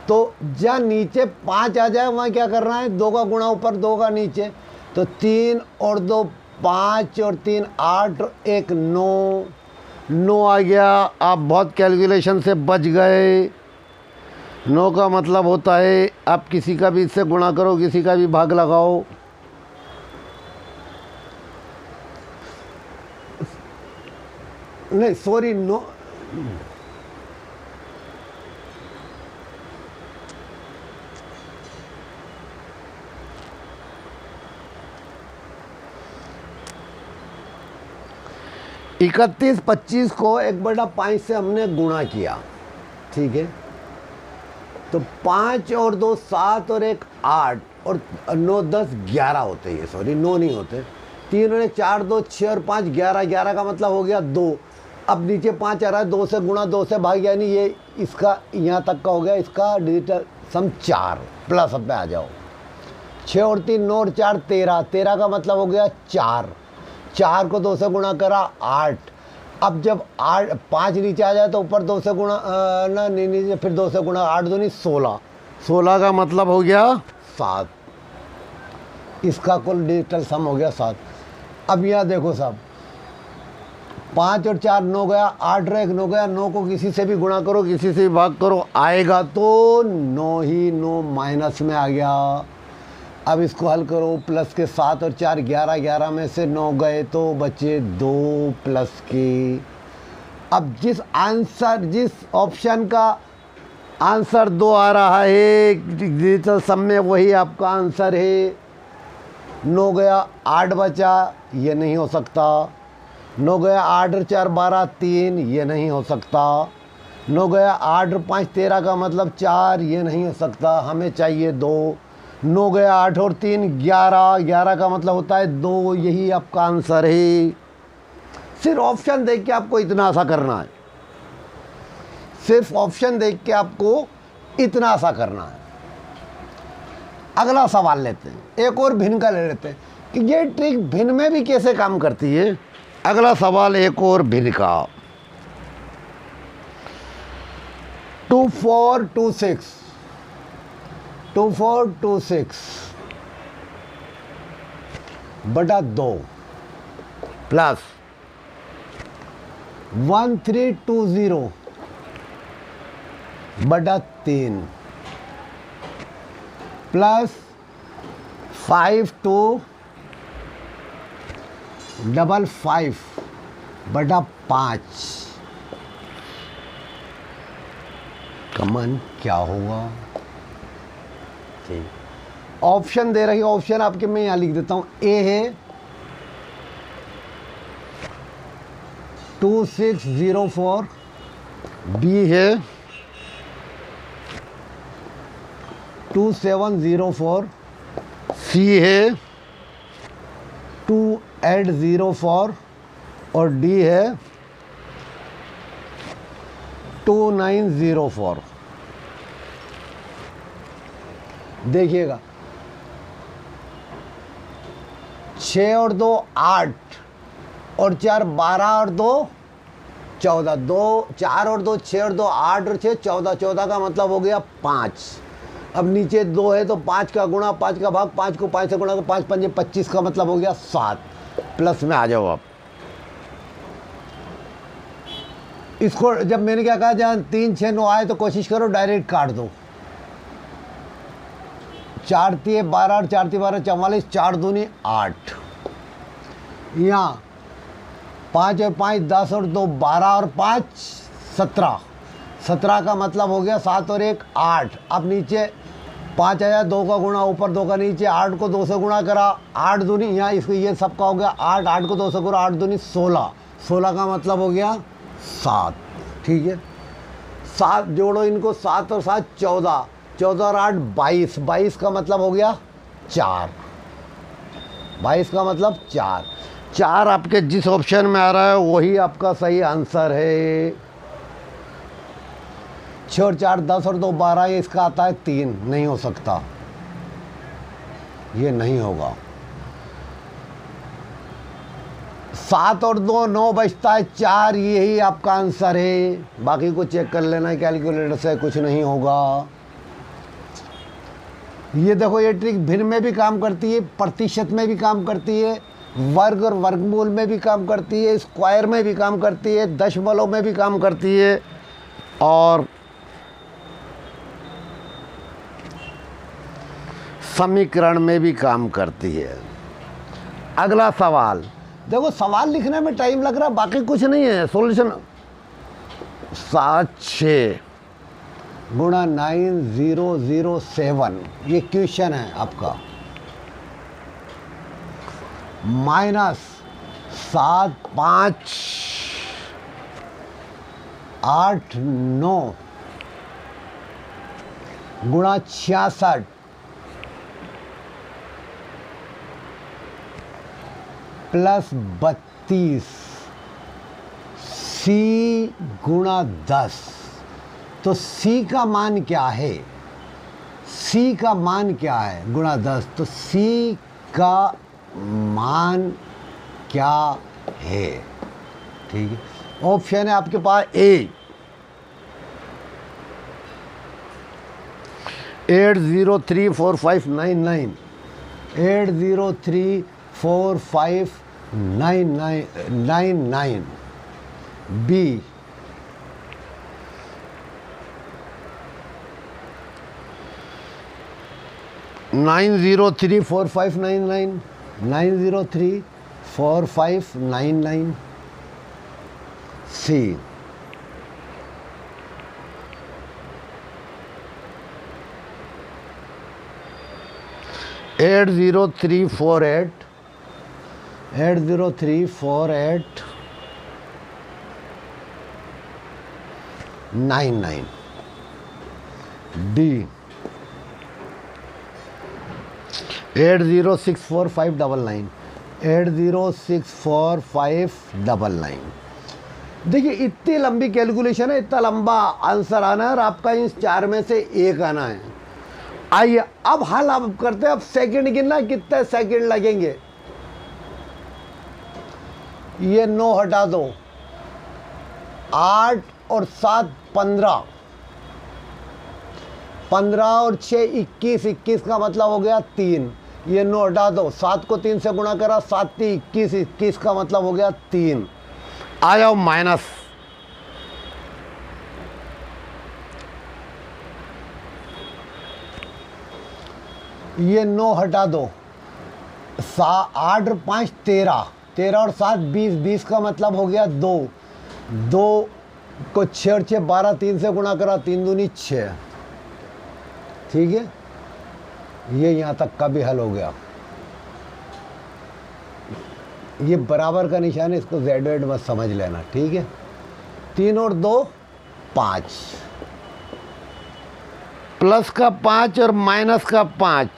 तो जहाँ नीचे 5 आ जाए वहाँ क्या करना है, 2 का गुणा ऊपर, 2 का नीचे। तो 3 और 2 5 और 3 8 और 1 9, 9 आ गया। आप बहुत कैलकुलेशन से बच गए। 9 का मतलब होता है आप किसी का भी इससे गुणा करो, किसी का भी भाग लगाओ। नहीं सॉरी, 9 31/25 को 1/5 से हमने गुणा किया। ठीक है, तो 5 और 2 7 और 1 8 और 9 10 11 होते हैं। सॉरी 9 नहीं होते। 3 और 1 4 2 6 और 5 11, 11 का मतलब हो गया 2। अब नीचे 5 आ रहा है, 2 से गुणा 2 से भाग, यानी ये इसका यहाँ तक का हो गया। इसका डिजिटल सम 4 प्लस अब पे आ जाओ। 6 और 3 9 और 4 13, 13 का मतलब हो गया 4। 4 को 2 से गुणा करा 8। अब जब 5 नीचे आ जाए तो ऊपर 2 से गुणा ना, नीचे फिर 2 से गुणा, 8 दूनी 16। 16 का मतलब हो गया 7। इसका कुल डिजिटल सम हो गया 7। अब यहाँ देखो साहब, 5 और 4 9 गया, 8 और 1 9 गया। 9 को किसी से भी गुणा करो, किसी से भी भाग करो, आएगा तो 9 ही। 9 माइनस में आ गया। अब इसको हल करो, प्लस के 7 और 4 11, 11 में से 9 गए तो बचे 2 प्लस के। अब जिस ऑप्शन का आंसर 2 आ रहा है डिजिटल सम में, वही आपका आंसर है। 9 गया 8 बचा, ये नहीं हो सकता। 9 गया 8 और 4 12 3, ये नहीं हो सकता। 9 गया 8 और 5 13 का मतलब 4, ये नहीं हो सकता, हमें चाहिए 2। 9 गया 8 और 3 11, 11 का मतलब होता है 2, यही आपका आंसर है। सिर्फ ऑप्शन देख के आपको इतना सा करना है, सिर्फ ऑप्शन देख के आपको इतना सा करना है। अगला सवाल लेते हैं, एक और भिन्न का ले लेते हैं कि ये ट्रिक भिन्न में भी कैसे काम करती है। अगला सवाल एक और भिन्न का, 2 4 2 6 2 4 2 6 बटा 2 प्लस 1 3 2 0 बटा 3 प्लस 5 2 डबल 5 बटा 5 का मान क्या होगा। ठीक, ऑप्शन दे रही, ऑप्शन आपके मैं यहाँ लिख देता हूँ। ए है 2604, बी है 2704, सी है 2804 और डी है 2904। देखिएगा 6 और 2 8 और 4 12 और 2 14, 2 4 और 2 6 और 2 8 और 6 14, 14 का मतलब हो गया 5। अब नीचे 2 है तो 5 का गुणा 5 का भाग, 5 को 5 से गुणा, 5 5 25 का मतलब हो गया 7। प्लस में आ जाओ आप। इसको जब मैंने क्या कहा, जहाँ 3 6 9 आए तो कोशिश करो डायरेक्ट काट दो। 4 3 12 और 4 3 12 44, 4 दूनी 8। यहाँ 5 और 5 10 और 2 12 और 5 17, 17 का मतलब हो गया 7 और 1 8। अब नीचे 5 आया, 2 का गुणा ऊपर 2 का नीचे, 8 को 2 से गुणा करा, 8 दूनी यहाँ इसको ये सबका हो गया 8, 8 को 2 से गुणा 8 दूनी 16, 16 का मतलब हो गया 7। ठीक है, 7 जोड़ो इनको, 7 और 7 14, 14 और 8 22, 22 का मतलब हो गया 4, 22 का मतलब 4। 4 आपके जिस ऑप्शन में आ रहा है वही आपका सही आंसर है। 6 और 4 10 और 2 12, ये इसका आता है 3, नहीं हो सकता, ये नहीं होगा। 7 और 2 9 बचता है 4, यही आपका आंसर है। बाकी को चेक कर लेना कैलकुलेटर से, कुछ नहीं होगा। ये देखो, ये ट्रिक भिन्न में भी काम करती है, प्रतिशत में भी काम करती है, वर्ग और वर्गमूल में भी काम करती है, स्क्वायर में भी काम करती है, दशमलव में भी काम करती है और समीकरण में भी काम करती है। अगला सवाल देखो, सवाल लिखने में टाइम लग रहा, बाकी कुछ नहीं है, सॉल्यूशन 7 6 गुणा 9007, ये क्वेश्चन है आपका, माइनस 7 5 8 9 गुणा 66 प्लस 32, सी गुणा 10। तो सी का मान क्या है, सी का मान क्या है गुणा 10, तो सी का मान क्या है। ठीक है, ऑप्शन है आपके पास ए 8034599, 8034599, बी 9034599, 9034599, सी 80348, 80348 99। डी 806459 806459। देखिए इतनी लंबी कैलकुलेशन है, इतना लंबा आंसर आना है और आपका इन 4 में से एक आना है। आइए अब हल आप करते हैं। अब सेकंड गिनना, कितने सेकंड लगेंगे। ये 9 हटा दो, 8 और 7 15, 15 और 6 21, 21 का मतलब हो गया 3। ये 9 हटा दो, 7 को 3 से गुणा करा, 7 3 21, 21 का मतलब हो गया 3। आ जाओ माइनस, ये 9 हटा दो, 8 और 5 13, 13 और 7 20, 20 का मतलब हो गया 2। 2 को 6 और 6 12, 3 से गुणा करा, 3 दूनी 6। ठीक है, ये यहाँ तक का भी हल हो गया। ये बराबर का निशान है, इसको जेड वेड मत समझ लेना। ठीक है, 3 और 2 5, प्लस का 5 और माइनस का 5।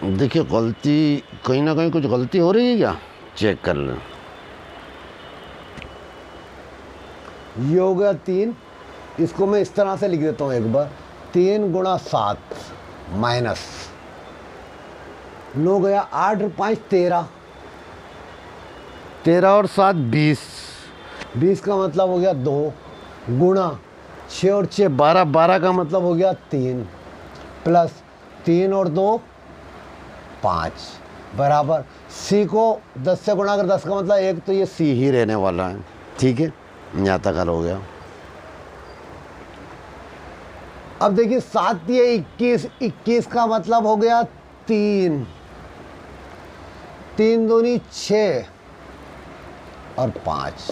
देखिए गलती, कहीं ना कहीं कुछ गलती हो रही है क्या, चेक कर लें। ये हो गया 3, इसको मैं इस तरह से लिख देता हूँ एक बार। 3 गुणा 7 माइनस 9 गया, 8 और 5 13, 13 और 7 20, 20 का मतलब हो गया 2, गुणा 6 और 6 12, 12 का मतलब हो गया 3, प्लस 3 और 2 5, बराबर सी को 10 से गुणा कर, 10 का मतलब 1, तो ये सी ही रहने वाला है। ठीक है, यहाँ तक हल हो गया। अब देखिए 7 ये 21, 21 का मतलब हो गया 3, 3 दूनी 6 और 5,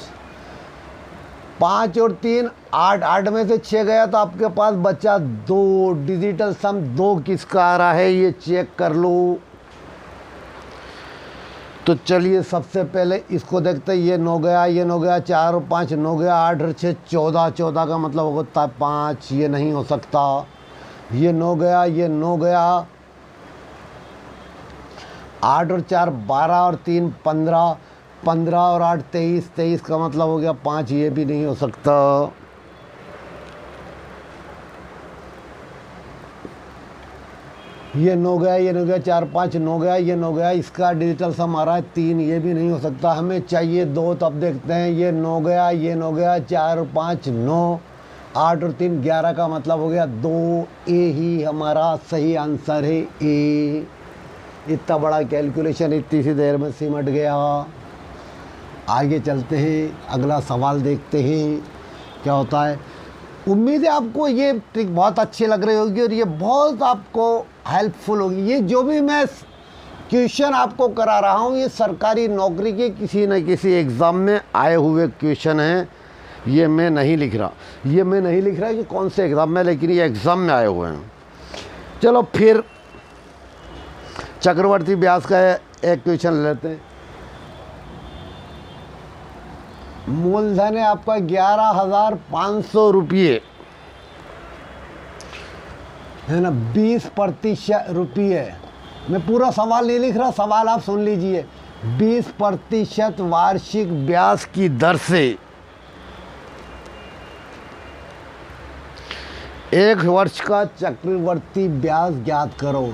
5 और 3 8, 8 में से 6 गया तो आपके पास बचा 2। डिजिटल सम 2 किसका आ रहा है ये चेक कर लो। तो चलिए सबसे पहले इसको देखते हैं। ये 9 गया, ये 9 गया, 4 और 5 9 गया, 8 और 6 14, 14 का मतलब होता है 5, ये नहीं हो सकता। ये 9 गया, ये 9 गया, 8 और 4 12 और 3 15, 15 और 8 23, 23 का मतलब हो गया 5, ये भी नहीं हो सकता। ये 9 गया, ये 9 गया, 4 5 9 गया, ये 9 गया, इसका डिजिटल सम आ रहा है 3, ये भी नहीं हो सकता। हमें चाहिए 2, तो अब देखते हैं। ये 9 गया, ये 9 गया, 4 और 5 9, 8 और 3 11 का मतलब हो गया 2। ए ही हमारा सही आंसर है, ए। इतना बड़ा कैलकुलेशन इतनी सी देर में सिमट गया। आगे चलते हैं, अगला सवाल देखते हैं क्या होता है। उम्मीद है आपको ये ट्रिक बहुत अच्छी लग रही होगी और ये बहुत आपको हेल्पफुल होगी। ये जो भी मैं क्वेश्चन आपको करा रहा हूँ ये सरकारी नौकरी के किसी न किसी एग्ज़ाम में आए हुए क्वेश्चन हैं। ये मैं नहीं लिख रहा, ये मैं नहीं लिख रहा कि कौन से एग्ज़ाम में, लेकिन ये एग्ज़ाम में आए हुए हैं। चलो फिर चक्रवर्ती ब्यास का एक क्वेश्चन लेते हैं। मूलधन है आपका 11,500 रुपये, है ना। 20% रुपये, मैं पूरा सवाल नहीं लिख रहा, सवाल आप सुन लीजिए। 20% वार्षिक ब्याज की दर से 1 वर्ष का चक्रवर्ती ब्याज ज्ञात करो।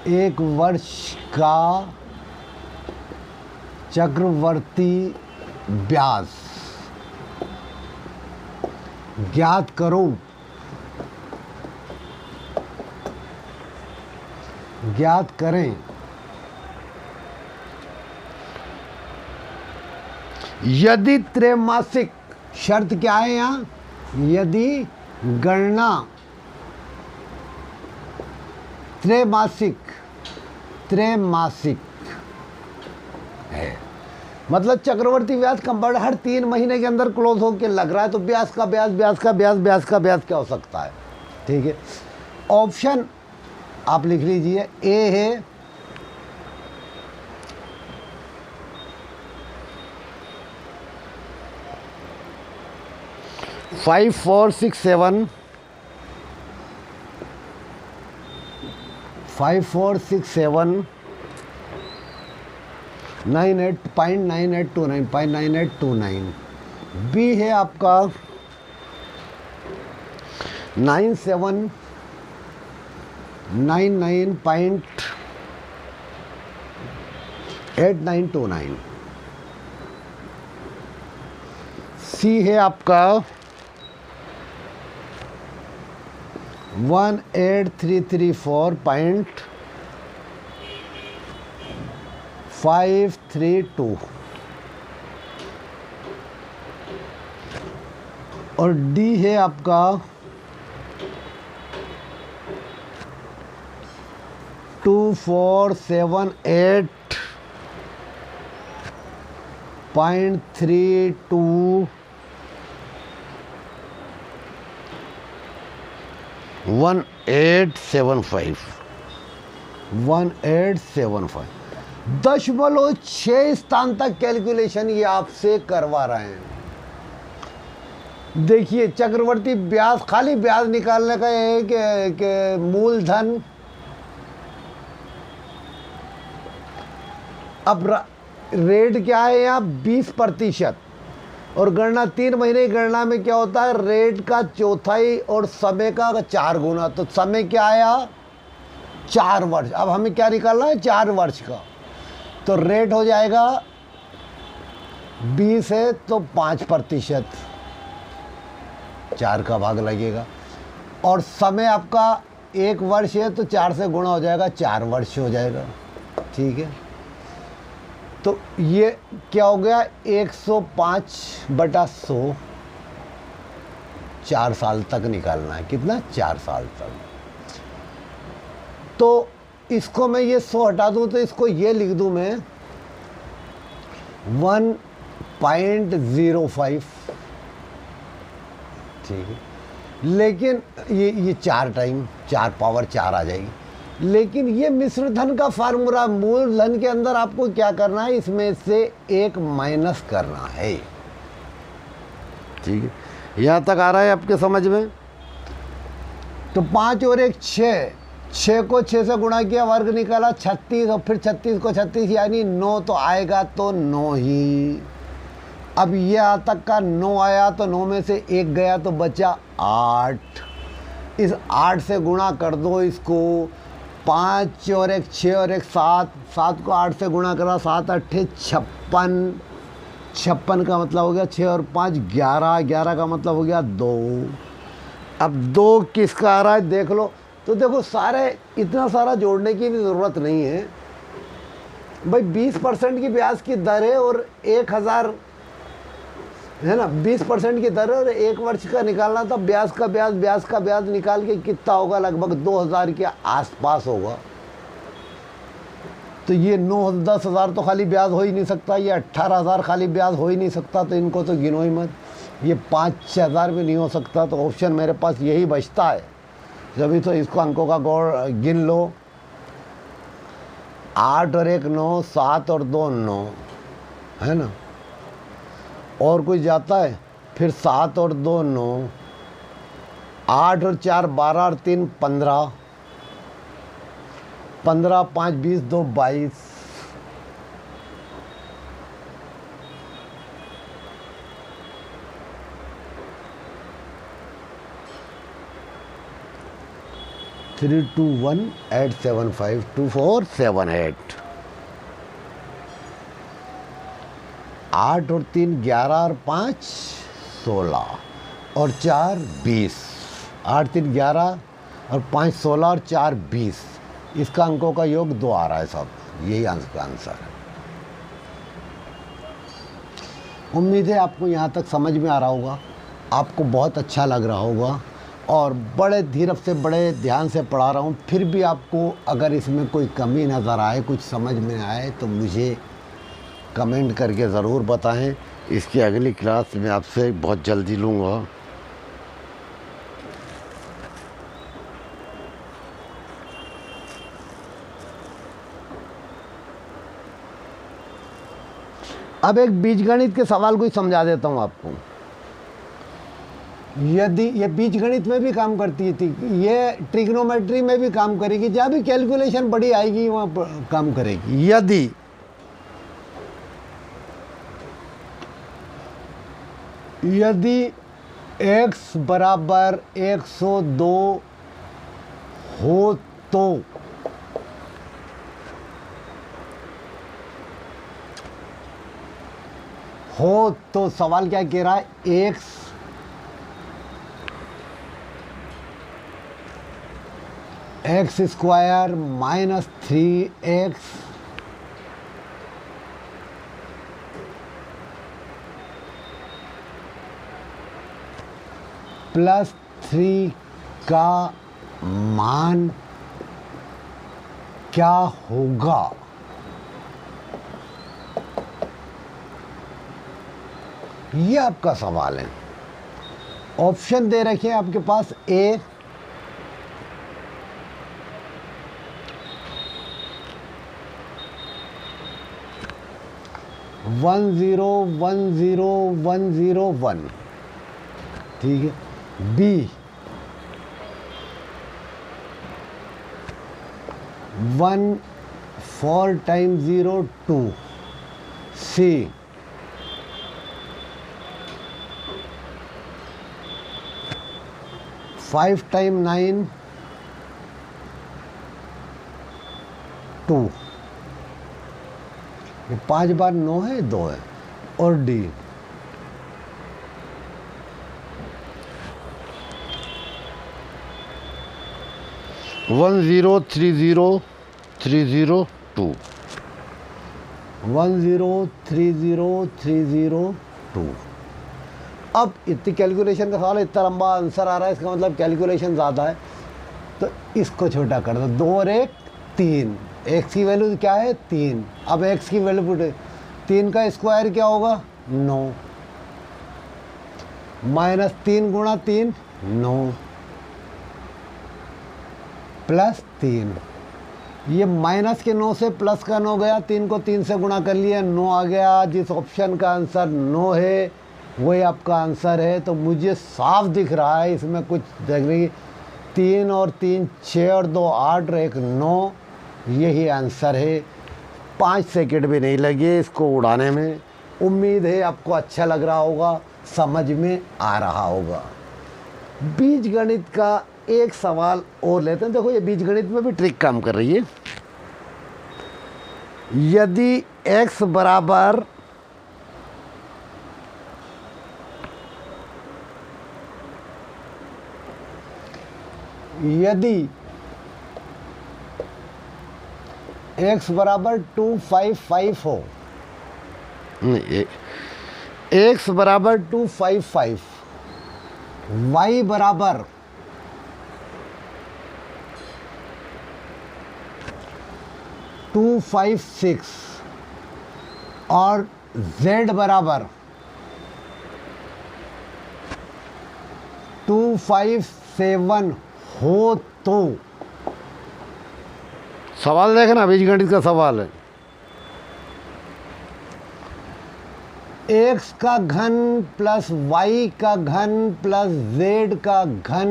1 वर्ष का चक्रवर्ती ब्याज ज्ञात करो। ज्ञात करें। यदि त्रैमासिक, शर्त क्या है यहाँ, यदि गणना त्रैमासिक है, मतलब चक्रवर्ती ब्याज कंपाउंड हर 3 महीने के अंदर क्लोज होकर लग रहा है, तो ब्याज का ब्याज, ब्याज का ब्याज, ब्याज का ब्याज क्या हो सकता है। ठीक है, ऑप्शन आप लिख लीजिए। ए है 5 4 6 7 5 4 6 7 98.9829 0.9829। बी है आपका 9799.8929। सी है आपका 18334.532। और डी है आपका 2478.32 1875। 1875 0.6 स्थान तक कैलकुलेशन ये आपसे करवा रहे हैं। देखिए चक्रवर्ती ब्याज, खाली ब्याज निकालने का है कि मूलधन, अब रेट क्या है यहाँ 20%, और गणना 3 महीने की गणना में क्या होता है, रेट का चौथाई और समय का 4 गुना। तो समय क्या आया 4 वर्ष। अब हमें क्या निकालना है 4 वर्ष का, तो रेट हो जाएगा 20 है तो 5%, 4 का भाग लगेगा। और समय आपका 1 वर्ष है तो 4 से गुणा हो जाएगा, 4 वर्ष हो जाएगा। ठीक है, तो ये क्या हो गया 105/100, 4 साल तक निकालना है। कितना 4 साल तक। तो इसको मैं ये 100 हटा दूं तो इसको ये लिख दूं मैं 1.05। ठीक है, लेकिन ये 4 टाइम 4 पावर 4 आ जाएगी। लेकिन ये मिश्र धन का फार्मूला, मूलधन के अंदर आपको क्या करना है, इसमें से 1 माइनस करना है। ठीक है, यहाँ तक आ रहा है आपके समझ में। तो 5 और 1 6, 6 को 6 से गुणा किया, वर्ग निकाला 36, और फिर 36 को 36 यानी 9 तो आएगा, तो 9 ही। अब ये यहाँ तक का 9 आया तो 9 में से 1 गया तो बचा 8। इस 8 से गुणा कर दो इसको, 5 और 1 6 और 1 7, 7 को 8 से गुणा करा, 7 8 56, 56 का मतलब हो गया 6 और 5 11, 11 का मतलब हो गया 2। अब 2 किसका आ रहा है देख लो। तो देखो सारे, इतना सारा जोड़ने की भी ज़रूरत नहीं है भाई। 20% की ब्याज की दर है और 1000 है ना, 20% की दर है और 1 वर्ष का निकालना था। ब्याज का ब्याज निकाल के कितना होगा, लगभग 2000 के आसपास होगा। तो ये 9-10 हज़ार तो खाली ब्याज हो ही नहीं सकता, ये 18,000 खाली ब्याज हो ही नहीं सकता, तो इनको तो गिनो ही मत। ये 5-6 हज़ार भी नहीं हो सकता, तो ऑप्शन मेरे पास यही बचता है। जब तो इसको अंकों का गौर गिन लो, 8 और 1 9, 7 और 2 9, है ना। और कुछ जाता है, फिर 7 और 2 9, 8 और 4 12 और 3 15, 15 5 20 2 22, 321-875-2478। 8 और 3 11 और 5 16 और 4 20, 8 3 11 और 5 16 और 4 20। इसका अंकों का योग 2 आ रहा है साहब, यही का आंसर है। उम्मीद है आपको यहाँ तक समझ में आ रहा होगा, आपको बहुत अच्छा लग रहा होगा, और बड़े धीरे से बड़े ध्यान से पढ़ा रहा हूँ। फिर भी आपको अगर इसमें कोई कमी नज़र आए, कुछ समझ में आए, तो मुझे कमेंट करके ज़रूर बताएं। इसकी अगली क्लास मैं आपसे बहुत जल्दी लूँगा। अब एक बीजगणित के सवाल को ही समझा देता हूँ आपको। यदि ये बीजगणित में भी काम करती थी, ये ट्रिग्नोमेट्री में भी काम करेगी, जहाँ भी कैलकुलेशन बड़ी आएगी वहाँ काम करेगी। यदि x बराबर 102 हो तो सवाल क्या कह रहा है, x square minus 3x plus 3 का मान क्या होगा। ये आपका सवाल है। ऑप्शन दे रखे हैं आपके पास, ए 1010101, ठीक है, बी 1 4 टाइम 0 2, सी 5 टाइम 9 2, ये 5 बार 9 है, 2 है, और डी 1030302, 1030302। अब इतनी कैलकुलेशन का सवाल, इतना लंबा आंसर आ रहा है, इसका मतलब कैलकुलेशन ज़्यादा है, तो इसको छोटा कर दो। 2 और 1 3, x की वैल्यू क्या है 3, अब x की वैल्यू पुट, 3 का स्क्वायर क्या होगा 9, माइनस 3 गुणा 3 9, प्लस 3, ये माइनस के 9 से प्लस का 9 गया, 3 को 3 से गुणा कर लिया, 9 आ गया। जिस ऑप्शन का आंसर 9 है वही आपका आंसर है। तो मुझे साफ दिख रहा है, इसमें कुछ देखने की, 3 और 3 6 और 2 8 और 1 9, यही आंसर है। 5 सेकंड भी नहीं लगे इसको उड़ाने में। उम्मीद है आपको अच्छा लग रहा होगा, समझ में आ रहा होगा। बीजगणित का एक सवाल और लेते हैं। देखो ये बीजगणित में भी ट्रिक काम कर रही है। यदि x बराबर x बराबर 255 हो, x बराबर 255, y बराबर 256 और z बराबर 257 हो तो, सवाल देखना बीजगणित का सवाल है। x का घन प्लस y का घन प्लस z का घन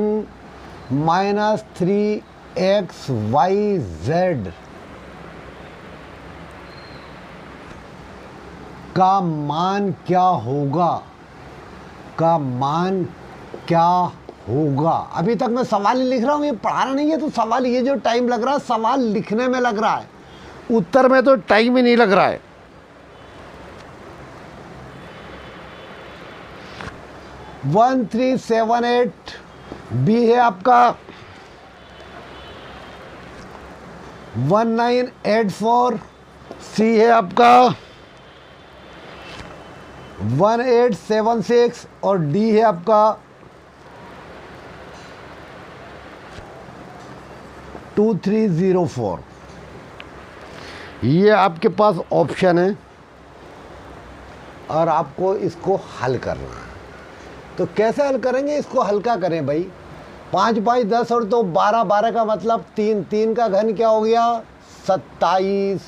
माइनस 3xyz का मान क्या होगा, का मान क्या होगा। अभी तक मैं सवाल ही लिख रहा हूँ, ये पढ़ाना नहीं है। तो सवाल, ये जो टाइम लग रहा है सवाल लिखने में लग रहा है, उत्तर में तो टाइम ही नहीं लग रहा है। वन 1378 बी है आपका, 1984 सी है आपका, 1876 और डी है आपका 2304। ये आपके पास ऑप्शन है और आपको इसको हल करना है। तो कैसे हल करेंगे, इसको हल्का करें भाई। 5 5 10 और 2 12, 12 का मतलब 3, 3 का घन क्या हो गया 27,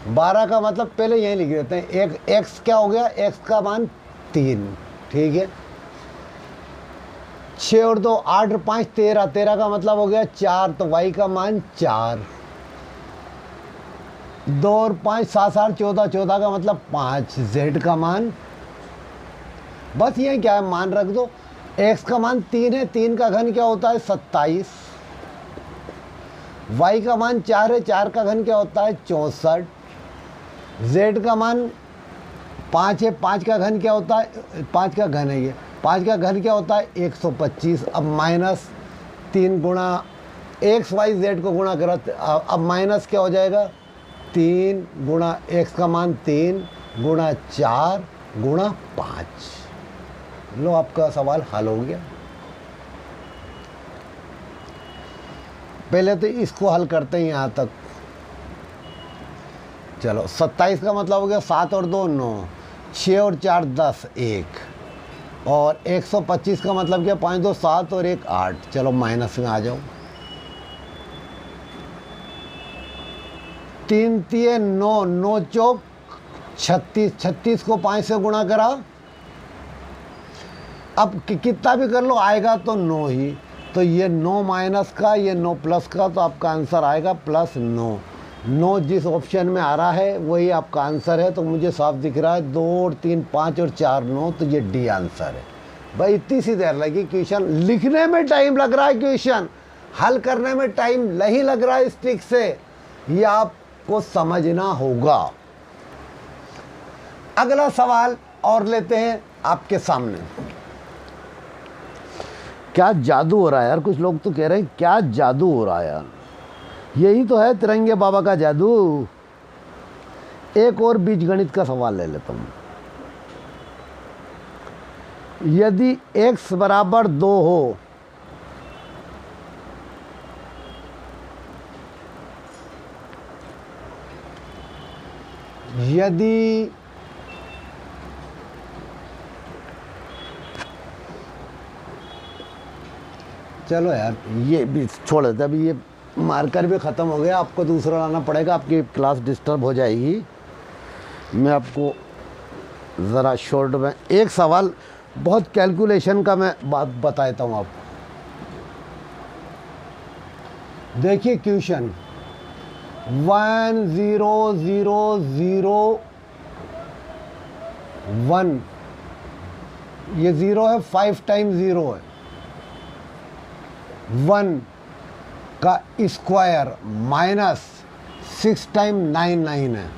12 का मतलब पहले यही लिख देते हैं। एक x क्या हो गया, x का मान 3, ठीक है। 6 और 2 8 और 5 13, 13 का मतलब हो गया 4, तो y का मान 4। 2 और 5 7 8 14, 14 का मतलब 5, z का मान, बस ये क्या है मान रख दो। x का मान 3 है, 3 का घन क्या होता है 27। y का मान 4 है, 4 का घन क्या होता है 64। z का मान 5 है, 5 का घन क्या होता है, 5 का घन है ये, 5 का घन क्या होता है 125। अब माइनस 3 गुणा एक्स वाई जेड को गुणा करा, अब माइनस क्या हो जाएगा 3 गुणा एक्स का मान 3 गुणा 4 गुणा 5। लो आपका सवाल हल हो गया। पहले तो इसको हल करते हैं यहाँ तक। चलो 27 का मतलब हो गया 7 और 2 9, 6 और 4 10 1, और 125 का मतलब क्या 5 2 7 और 1 8। चलो माइनस में आ जाओ। 3 3 9, 9 चौक 36, 36 को 5 से गुणा करा, अब कितना भी कर लो आएगा तो 9 ही, तो ये 9 माइनस का, ये 9 प्लस का, तो आपका आंसर आएगा +9। 9 जिस ऑप्शन में आ रहा है वही आपका आंसर है, तो मुझे साफ दिख रहा है 2 और 3 5 और 4 9, तो ये डी आंसर है। भाई इतनी सी देर लगी, क्वेश्चन लिखने में टाइम लग रहा है, क्वेश्चन हल करने में टाइम नहीं लग रहा है इस ट्रिक से, ये आपको समझना होगा। अगला सवाल और लेते हैं आपके सामने। क्या जादू हो रहा है यार, कुछ लोग तो कह रहे हैं क्या जादू हो रहा है यार, यही तो है तिरंगे बाबा का जादू। एक और बीजगणित का सवाल ले लेता हूं। यदि x बराबर 2 हो यदि चलो यार ये भी छोड़ देते, अभी ये मार्कर भी ख़त्म हो गया, आपको दूसरा लाना पड़ेगा, आपकी क्लास डिस्टर्ब हो जाएगी। मैं आपको ज़रा शॉर्ट में एक सवाल बहुत कैलकुलेशन का मैं बात बताता हूँ आपको। देखिए क्वेश्चन 1 0 0 0 1, ये 0 है, 5 टाइम 0 है, 1 का स्क्वायर माइनस 6 टाइम 9 9 है।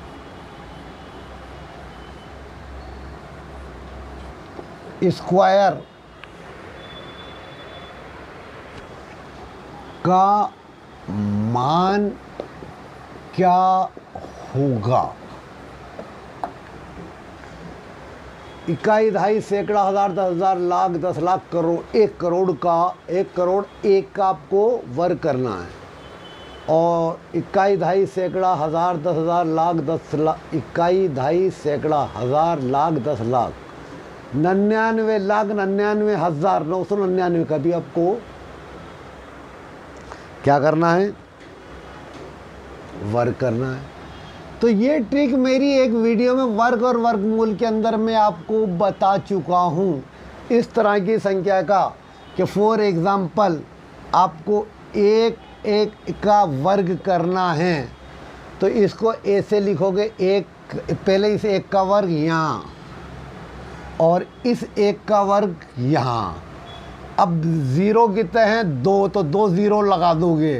स्क्वायर का मान क्या होगा? इकाई दहाई सैकड़ा हज़ार 10,000 लाख 10 लाख करोड़ 1 करोड़ का 1 करोड़ 1 का आपको वर्ग करना है, और इकाई दहाई सैकड़ा हज़ार 10,000 लाख 10 लाख, इकाई दहाई सैकड़ा हज़ार लाख 10 लाख 99 लाख 99 हज़ार 999 का भी आपको क्या करना है, वर्ग करना है। तो ये ट्रिक मेरी एक वीडियो में वर्ग और वर्गमूल के अंदर मैं आपको बता चुका हूँ, इस तरह की संख्या का कि फॉर एग्ज़ाम्पल आपको एक का वर्ग करना है, तो इसको ऐसे लिखोगे, एक पहले इस 1 का वर्ग यहाँ और इस 1 का वर्ग यहाँ। अब 0 कितने हैं 2, तो 2 0 लगा दोगे,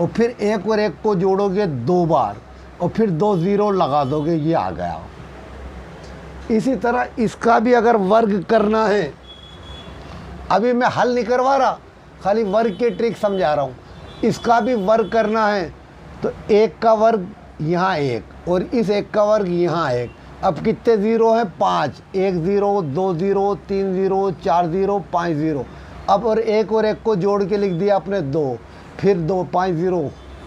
और फिर 1 और 1 को जोड़ोगे 2 बार, और फिर 2 0 लगा दोगे, ये आ गया। इसी तरह इसका भी अगर वर्ग करना है, अभी मैं हल नहीं करवा रहा, खाली वर्ग के ट्रिक समझा रहा हूँ। इसका भी वर्ग करना है, तो 1 का वर्ग यहाँ 1 और इस 1 का वर्ग यहाँ 1। अब कितने 0 है 5, 1 0 2 0 3 0 4 0 5 0। अब और 1 और 1 को जोड़ के लिख दिया आपने 2, फिर 2 5 0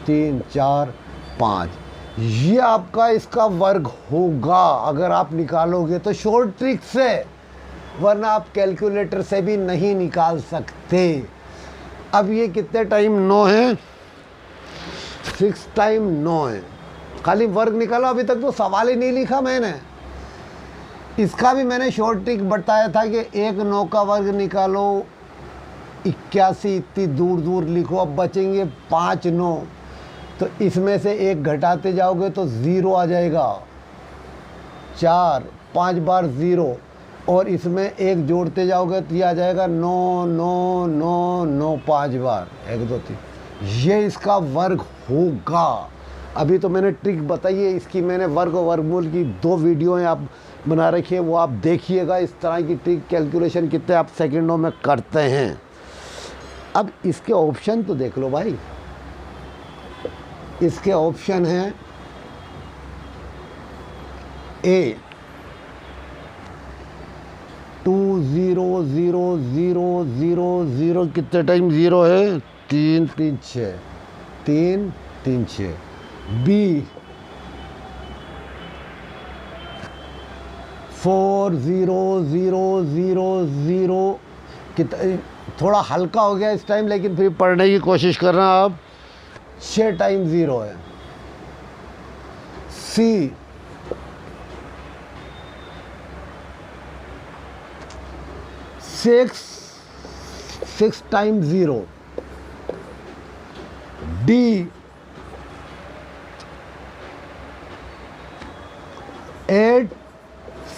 3 4 5, ये आपका इसका वर्ग होगा अगर आप निकालोगे तो शॉर्ट ट्रिक से, वरना आप कैलकुलेटर से भी नहीं निकाल सकते। अब ये कितने टाइम 9 है, 6 टाइम 9 है, खाली वर्ग निकालो। अभी तक तो सवाल ही नहीं लिखा मैंने, इसका भी मैंने शॉर्ट ट्रिक बताया था कि 1 9 का वर्ग निकालो 81 इतनी दूर दूर लिखो, अब बचेंगे 5 9, तो इसमें से एक घटाते जाओगे तो 0 आ जाएगा, 4 5 बार 0, और इसमें एक जोड़ते जाओगे तो ये आ जाएगा 9 9 9 9 5 बार, 1 2 3, ये इसका वर्ग होगा। अभी तो मैंने ट्रिक बताई है इसकी, मैंने वर्ग और वर्गमूल की 2 वीडियो आप बना रखी है, वो आप देखिएगा। इस तरह की ट्रिक कैलकुलेशन कितने आप सेकंडों में करते हैं। अब इसके ऑप्शन तो देख लो भाई, इसके ऑप्शन हैं ए 2 0 0 0 0 0, कितने टाइम 0 है, 3 3 6, 3 3 6, बी 4 0 0 0 0, कितना थोड़ा हल्का हो गया इस टाइम, लेकिन फिर पढ़ने की कोशिश करना आप, 6 टाइम 0 है। C 6 time 0, D 8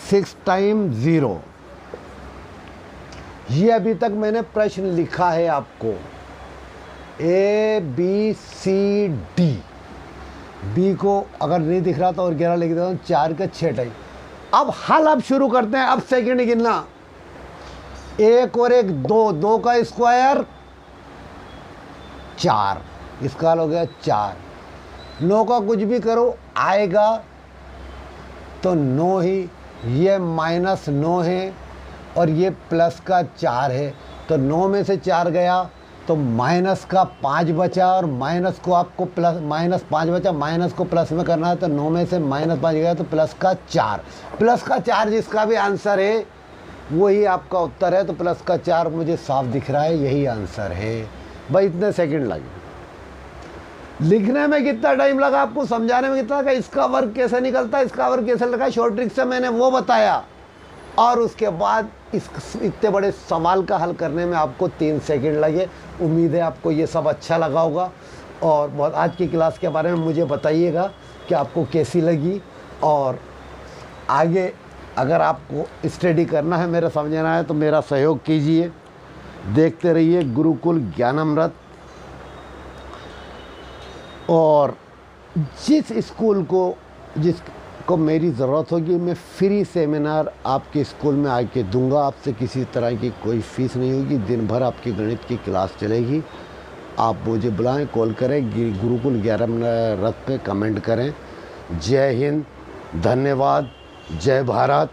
6 time 0। ये अभी तक मैंने प्रश्न लिखा है आपको, A B C D, B को अगर नहीं दिख रहा तो और 11 लिख देता हूँ, 4 का 6 टाइम। अब हल अब शुरू करते हैं, अब सेकंड गिनना, 1 और 1 2, 2 का स्क्वायर 4, इसका हल हो गया 4। 9 का कुछ भी करो आएगा तो 9 ही, ये -9 है और ये प्लस का 4 है, तो 9 में से 4 गया तो माइनस का 5 बचा, और माइनस को आपको प्लस, -5 बचा, माइनस को प्लस में करना है, तो 9 में से -5 गया तो प्लस का 4। प्लस का 4 जिसका भी आंसर है वही आपका उत्तर है, तो प्लस का 4 मुझे साफ दिख रहा है, यही आंसर है भाई। इतने सेकंड लगे, लिखने में कितना टाइम लगा, आपको समझाने में कितना लगा, इसका वर्ग कैसे निकलता है, इसका वर्ग कैसे लगा, शॉर्ट ट्रिक से मैंने वो बताया, और उसके बाद इस इतने बड़े सवाल का हल करने में आपको 3 सेकंड लगे। उम्मीद है आपको ये सब अच्छा लगा होगा, और बहुत आज की क्लास के बारे में मुझे बताइएगा कि आपको कैसी लगी, और आगे अगर आपको स्टडी करना है, मेरा समझना है, तो मेरा सहयोग कीजिए, देखते रहिए गुरुकुल ज्ञानामृत। और जिस स्कूल को, जिसको मेरी ज़रूरत होगी, मैं फ्री सेमिनार आपके स्कूल में आके दूंगा, आपसे किसी तरह की कोई फ़ीस नहीं होगी, दिन भर आपकी गणित की क्लास चलेगी। आप मुझे बुलाएं, कॉल करें, गुरुकुल ज्ञानामृत पे कमेंट करें। जय हिंद, धन्यवाद, जय भारत।